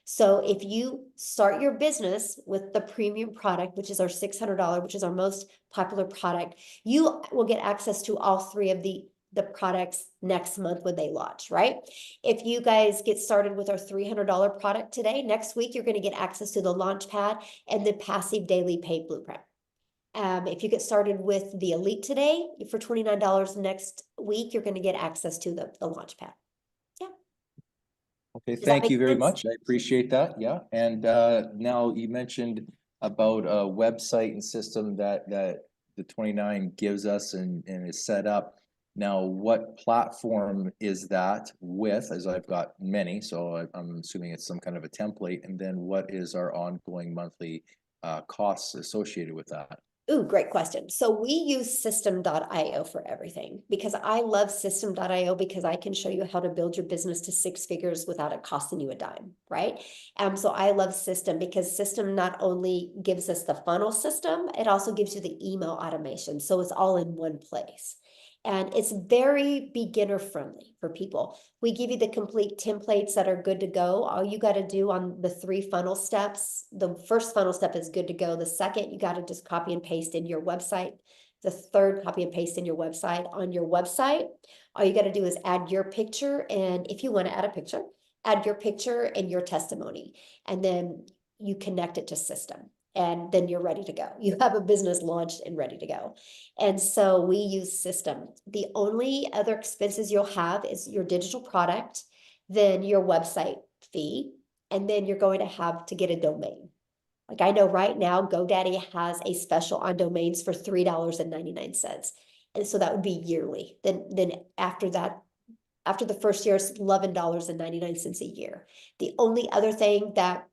So if you start your business with the premium product, which is our $600, which is our most popular product, you will get access to all three of the products next month when they launch, right? If you guys get started with our $300 product today, next week, you're going to get access to the Launchpad and the Passive Daily Paid Blueprint. If you get started with the Elite today, for $29 next week, you're going to get access to the Launchpad. Yeah. Okay, Does that thank make you very sense? much. I appreciate that. Yeah. And now you mentioned about a website and system that the 29 gives us and is set up. Now, what platform is that with, as I've got many, so I'm assuming it's some kind of a template, and then what is our ongoing monthly costs associated with that? Ooh, great question. So we use System.io for everything because I love System.io because I can show you how to build your business to 6 figures without it costing you a dime, right? So I love System because System not only gives us the funnel system, it also gives you the email automation. So it's all in one place. And it's very beginner friendly for people. We give you the complete templates that are good to go. All you got to do on the 3 funnel steps, the first funnel step is good to go. The second, you got to just copy and paste in your website. The third, copy and paste in your website. On your website, all you got to do is add your picture. And if you want to add a picture, add your picture and your testimony. And then you connect it to System. And then you're ready to go. You have a business launched and ready to go. And so we use System. The only other expenses you'll have is your digital product, then your website fee, and then you're going to have to get a domain. Like I know right now, GoDaddy has a special on domains for $3.99. And so that would be yearly. Then after that, after the first year, it's $11.99 a year. The only other thing that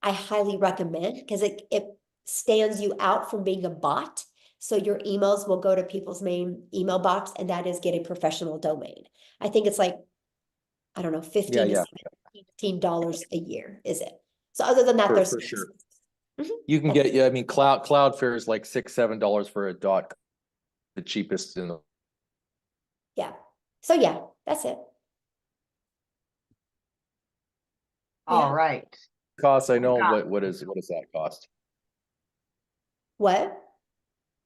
I highly recommend, because it stands you out from being a bot. So your emails will go to people's main email box, and that is get a professional domain. I think it's like, I don't know, $15 to $17 a year, is it? So other than that, there's for sure. You can get, I mean, Cloudflare is like $6-7 for a dot, the cheapest in the. Yeah. So yeah, that's it. All right. Cost, I know, what does that cost? What?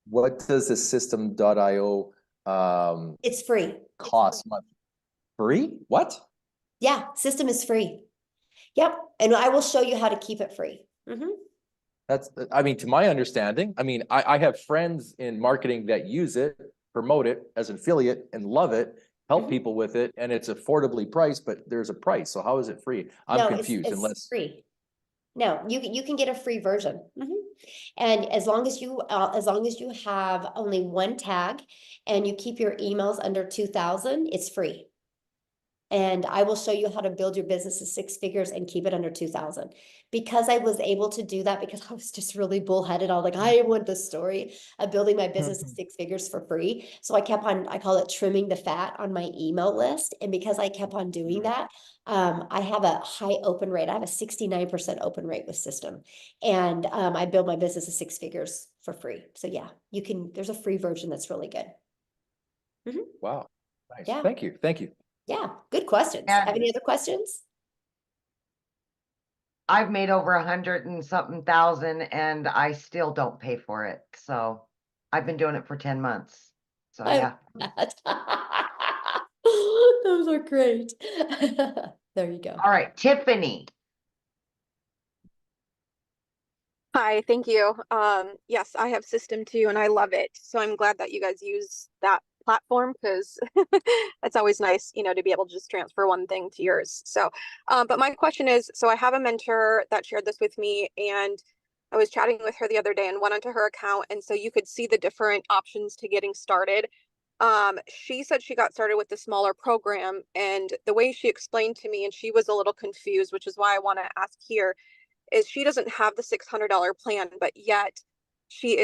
What does the System.io It's free. cost month? Free? What? Yeah, System is free. Yep. And I will show you how to keep it free. That's, I mean, to my understanding, I mean, I have friends in marketing that use it, promote it as an affiliate and love it, help people with it, and it's affordably priced, but there's a price. So how is it free? I'm confused. It's free. No, you can get a free version. And as long as you have only one tag and you keep your emails under 2,000, it's free. And I will show you how to build your business to 6 figures and keep it under 2,000. Because I was able to do that because I was just really bullheaded. I was like, I want the story of building my business to 6 figures for free. So I kept on, I call it trimming the fat on my email list. And because I kept on doing that, I have a high open rate. I have a 69% open rate with System. And I build my business to 6 figures for free. So yeah, you can, there's a free version that's really good. Wow. Nice. Yeah. Thank you. Thank you. Yeah, good questions. Have any other questions? I've made over 100 and something thousand and I still don't pay for it. So I've been doing it for 10 months. So I yeah. love that. Those are great. There you go. All right, Tiffany. Hi, thank you. Yes, I have System 2 and I love it. So I'm glad that you guys use that platform because it's always nice, you know, to be able to just transfer one thing to yours. So, but my question is, so I have a mentor that shared this with me and I was chatting with her the other day and went onto her account. And so you could see the different options to getting started. She said she got started with the smaller program and the way she explained to me, and she was a little confused, which is why I want to ask here, is she doesn't have the $600 plan, but yet she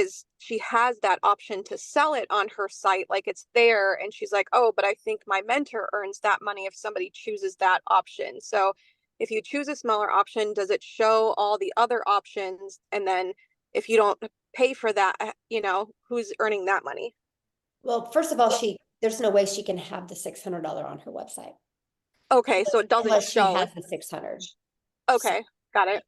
has that option to sell it on her site, like it's there. And she's like, oh, but I think my mentor earns that money if somebody chooses that option. So if you choose a smaller option, does it show all the other options? And then if you don't pay for that, you know, who's earning that money? Well, first of all, there's no way she can have the $600 on her website. Okay, so it doesn't Unless she show. has the 600. Okay, got it.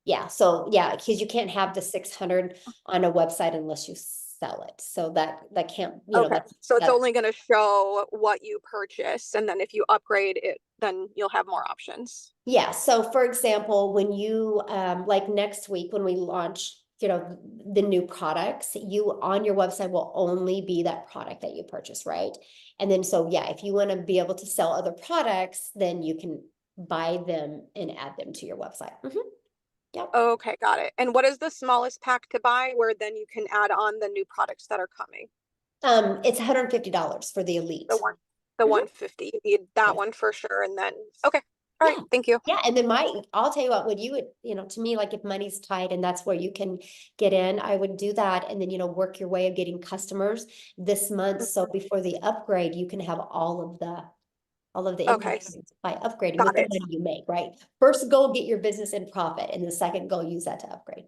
Yeah, so yeah, because you can't have the 600 on a website unless you sell it. So that can't, you know, Okay, that's so it's only going to show what you purchase, and then if you upgrade it, then you'll have more options. yeah. So for example, when you like next week when we launch, you know, the new products, you on your website will only be that product that you purchase, right? And then so yeah, if you want to be able to sell other products, then you can buy them and add them to your website. Yep. Okay, got it. And what is the smallest pack to buy where then you can add on the new products that are coming? It's $150 for the Elite. The 150. You need that Yes. one for sure. And then, okay. All right. Thank you. Yeah. And then I'll tell you what, would you would, you know, to me, like if money's tight and that's where you can get in, I would do that. And then, you know, work your way of getting customers this month. So before the upgrade, you can have all of the Okay. income by upgrading Got with the it. money you make, right? First goal, get your business in profit. And the second goal, use that to upgrade.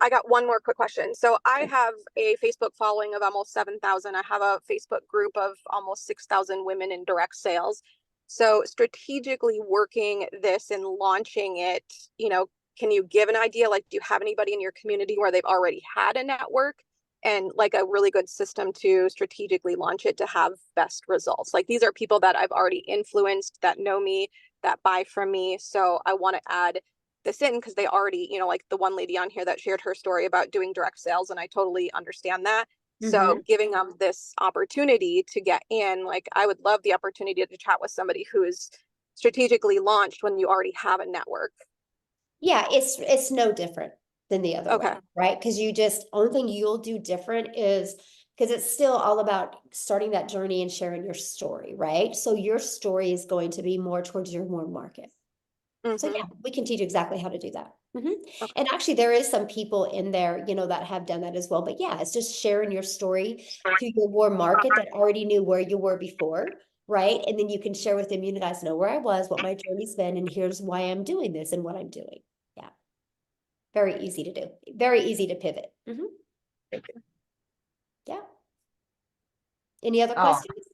I got one more quick question. So I have a Facebook following of almost 7,000. I have a Facebook group of almost 6,000 women in direct sales. So strategically working this and launching it, you know, can you give an idea? Like, do you have anybody in your community where they've already had a network and like a really good system to strategically launch it to have best results? Like, these are people that I've already influenced, that know me, that buy from me. So I want to add this in because they already, you know, like the one lady on here that shared her story about doing direct sales, and I totally understand that. So giving them this opportunity to get in, like I would love the opportunity to chat with somebody who is strategically launched when you already have a network. Yeah, it's no different than the other way, Okay. right? Because only thing you'll do different is because it's still all about starting that journey and sharing your story, right? So your story is going to be more towards your warm market. So yeah, we can teach you exactly how to do that. And actually there is some people in there, you know, that have done that as well. But yeah, it's just sharing your story to your warm market that already knew where you were before, right? And then you can share with them, you guys know where I was, what my journey's been, and here's why I'm doing this and what I'm doing. Yeah. Very easy to do. Very easy to pivot. Thank you. Yeah. Any other Oh. questions?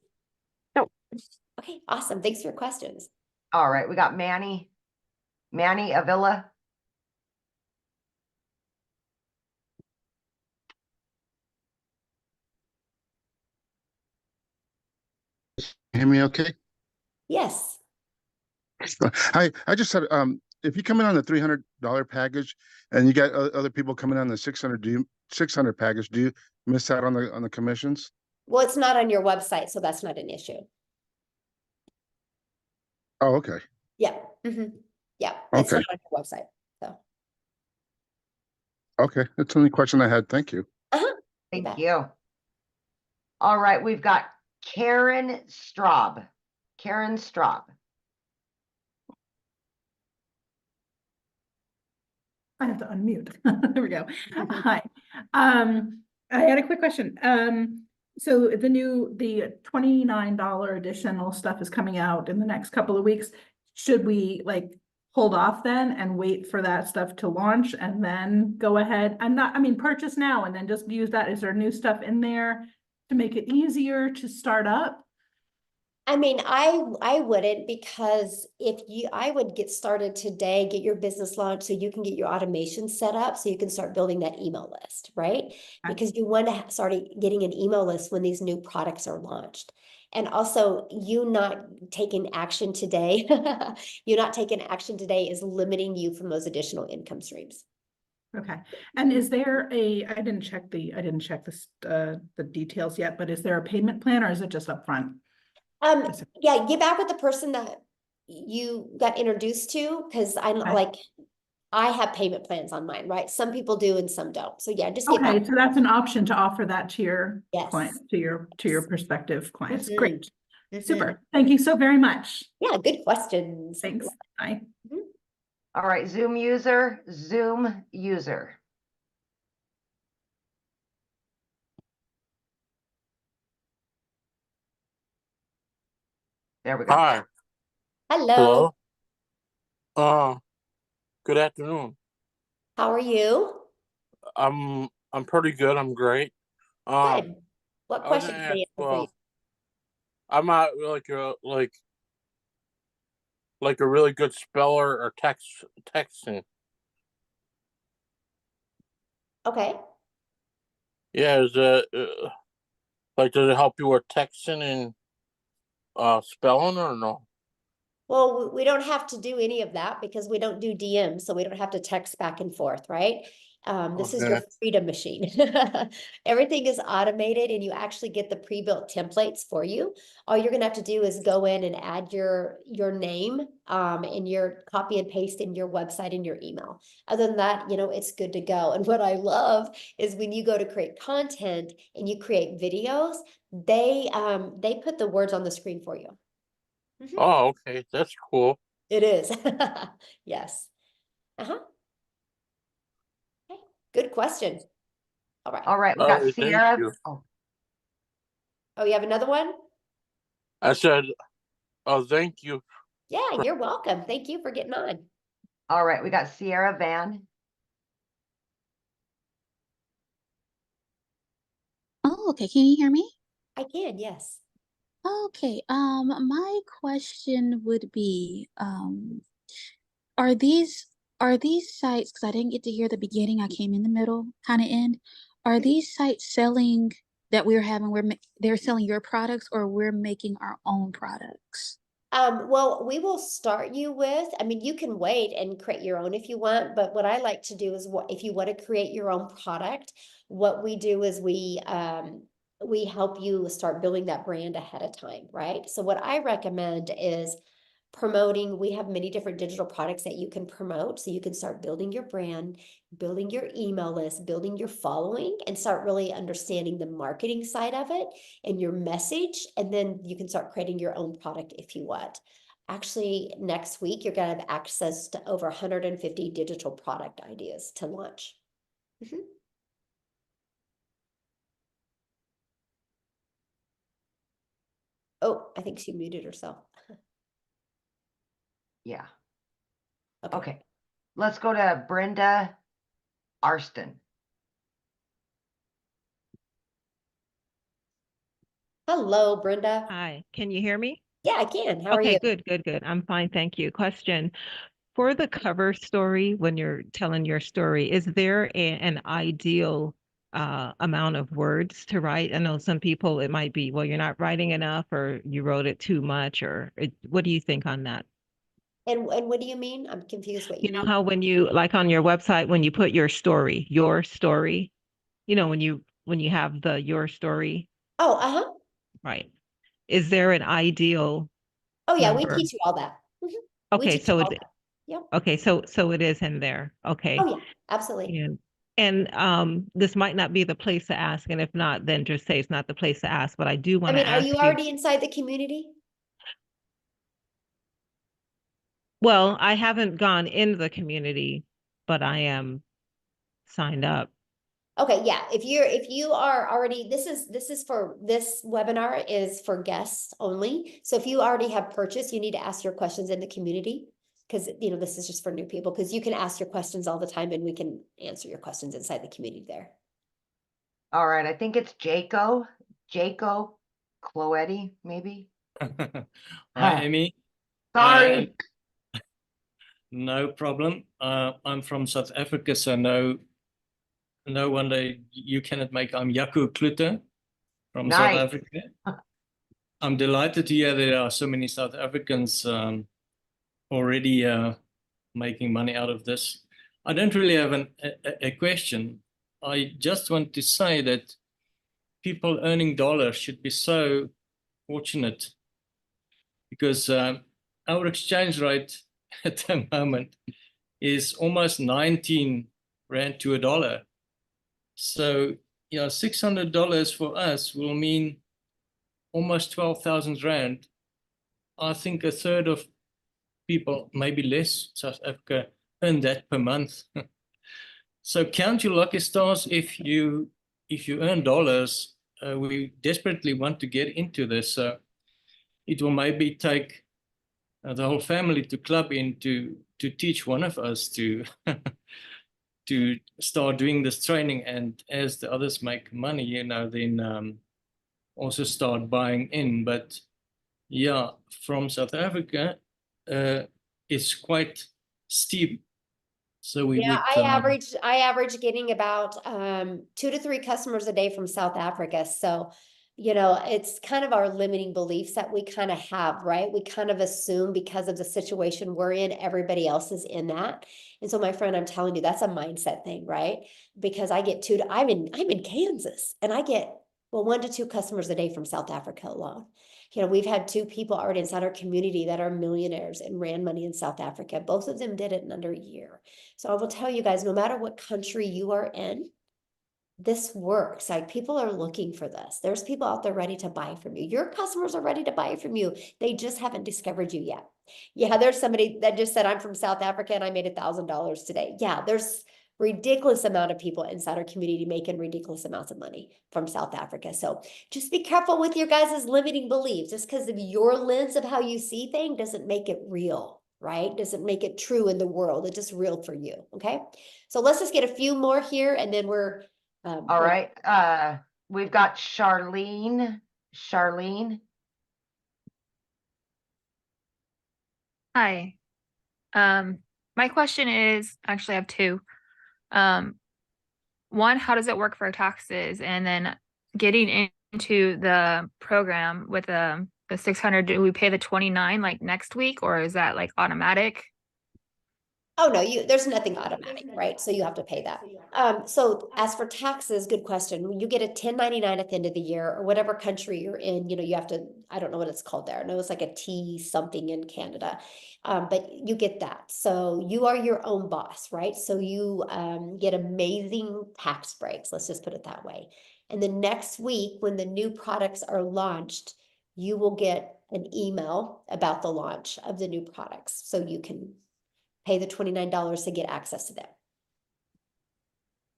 No. Okay, awesome. Thanks for your questions. All right, we got Manny Avila. Hear me okay? Yes. Hi, I just said, if you come in on the $300 package and you got other people coming on the 600 package, do you miss out on the commissions? Well, it's not on your website, so that's not an issue. Oh, okay. Yeah. Yeah. It's Okay. not on your website. So. Okay. That's the only question I had. Thank you. Thank you. All right, we've got Karen Straub. Karen Straub. I have to unmute. There we go. Hi. I had a quick question. So the $29 additional stuff is coming out in the next couple of weeks. Should we like hold off then and wait for that stuff to launch and then go ahead? Purchase now and then just use that. Is there new stuff in there to make it easier to start up? I mean, I wouldn't, because I would get started today, get your business launched so you can get your automation set up so you can start building that email list, right? Because you want to start getting an email list when these new products are launched. And also, you not taking action today, you not taking action today is limiting you from those additional income streams. Okay. And is there I didn't check the details yet, but is there a payment plan or is it just upfront? Yeah, get back with the person that you got introduced to, because I have payment plans on mine, right? Some people do and some don't. So yeah, just get Okay, back. so that's an option to offer that to your Yes. client, to your prospective clients. Mhm. Great. Super. Thank you so very much. Yeah, good questions. Thanks. Bye. All right, Zoom user. There we go. Hi. Hello. Good afternoon. How are you? I'm pretty good. I'm great. Good. What I was question gonna can I ask, answer for you? I'm not like a really good speller or texting. Okay. Yeah, is it does it help you with texting and spelling or no? Well, we don't have to do any of that because we don't do DMs, so we don't have to text back and forth, right? This is your Okay. freedom machine. Everything is automated and you actually get the pre-built templates for you. All you're gonna have to do is go in and add your name and your copy and paste in your website and your email. Other than that, it's good to go. And what I love is when you go to create content and you create videos, they put the words on the screen for you. Oh, okay, that's cool. It is. Yes. Uh-huh. Okay. Good question. All right. All right, we got Thank Sierra. you. Oh, you have another one? I said, oh, thank you. Yeah, you're welcome. Thank you for getting on. All right, we got Sierra Van. Oh, okay. Can you hear me? I can, yes. Okay. My question would be, are these sites, because I didn't get to hear the beginning, I came in the middle, kind of end. Are these sites selling that we're having, they're selling your products or we're making our own products? Well, we will start you with, you can wait and create your own if you want, but what I like to do is if you want to create your own product, what we do is we help you start building that brand ahead of time, right? So what I recommend is promoting. We have many different digital products that you can promote. So you can start building your brand, building your email list, building your following, and start really understanding the marketing side of it and your message. And then you can start creating your own product if you want. Actually, next week, you're going to have access to over 150 digital product ideas to launch. Oh, I think she muted herself. Yeah. Okay. Let's go to Brenda Arston. Hello, Brenda. Hi, can you hear me? Yeah, I can. How are Okay, you? good. I'm fine, thank you. Question. For the cover story, when you're telling your story, is there an ideal amount of words to write? I know some people, it might be, well, you're not writing enough or you wrote it too much, or what do you think on that? And what do you mean? I'm confused what you You know mean. how when you, like on your website, when you put your story, when you have your story, Oh, uh-huh. right? Is there an ideal Oh, yeah, we number? teach you all that. We Okay, teach you so all it, that. Yep. okay, so it is in there. Okay. Oh, yeah, absolutely. And this might not be the place to ask, and if not, then just say it's not the place to ask. But I do want to Are you ask you. already inside the community? Well, I haven't gone into the community, but I am signed up. Okay, yeah. If you are already, this webinar is for guests only. So if you already have purchased, you need to ask your questions in the community, because this is just for new people, because you can ask your questions all the time and we can answer your questions inside the community there. All right, I think it's Jaco Cloetti, maybe. Huh. Amy. Sorry. No problem. I'm from South Africa, so no wonder you cannot make. I'm Jaco Klute from South Nice. Africa. I'm delighted to hear there are so many South Africans already making money out of this. I don't really have a question. I just want to say that people earning dollars should be so fortunate, because our exchange rate at the moment is almost 19 Rand to a dollar. So yeah, $600 for us will mean almost 12,000 Rand. I think a third of people, maybe less, South Africa, earn that per month. So count your lucky stars if you earn dollars. We desperately want to get into this. It will maybe take the whole family to club in to teach one of us to to start doing this training, and as the others make money, you know, then also start buying in. But yeah, from South Africa, it's quite steep. So we Yeah, would I average getting about 2 to 3 customers a day from South Africa. So, you know, it's kind of our limiting beliefs that we kind of have, right? We kind of assume because of the situation we're in, everybody else is in that. And so, my friend, I'm telling you, that's a mindset thing, right? Because I get I'm in Kansas, and I get 1 to 2 customers a day from South Africa alone. You know, we've had 2 people already inside our community that are millionaires and ran money in South Africa. Both of them did it in under a year. So I will tell you guys, no matter what country you are in, this works. Like, people are looking for this. There's people out there ready to buy from you. Your customers are ready to buy from you. They just haven't discovered you yet. Yeah, there's somebody that just said, I'm from South Africa and I made $1,000 today. Yeah, there's ridiculous amount of people inside our community making ridiculous amounts of money from South Africa. So just be careful with your guys' limiting beliefs. Just because of your lens of how you see things doesn't make it real, right? Doesn't make it true in the world. It's just real for you. Okay. So let's just get a few more here, and then we're All right. We've got Charlene. Hi. My question is, actually I have 2. One, how does it work for taxes? And then getting into the program with the 600, do we pay the 29 like next week, or is that like automatic? Oh, no, there's nothing automatic, right? So you have to pay that. So as for taxes, good question. You get a 1099 at the end of the year, or whatever country you're in, you know, you have to, I don't know what it's called there. I know it's like a T something in Canada, but you get that. So you are your own boss, right? So you get amazing tax breaks. Let's just put it that way. And the next week, when the new products are launched, you will get an email about the launch of the new products. So you can pay the $29 to get access to them.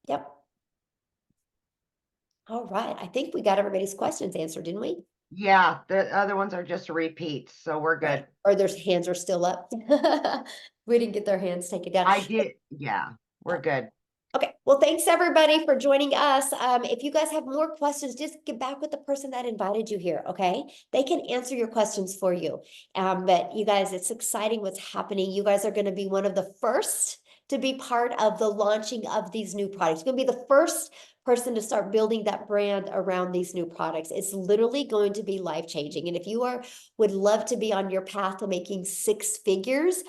Yep. All right. I think we got everybody's questions answered, didn't we? Yeah, the other ones are just repeats, so we're good. Or their hands are still up. We didn't get their hands taken down. I did. Yeah, we're good. Okay. Well, thanks everybody for joining us. If you guys have more questions, just get back with the person that invited you here. Okay. They can answer your questions for you. But you guys, it's exciting what's happening. You guys are going to be one of the first to be part of the launching of these new products. You're going to be the first person to start building that brand around these new products. It's literally going to be life-changing. And if you would love to be on your path to making 6 figures,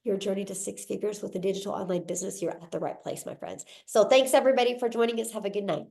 your journey to 6 figures with a digital online business, you're at the right place, my friends. So thanks everybody for joining us. Have a good night.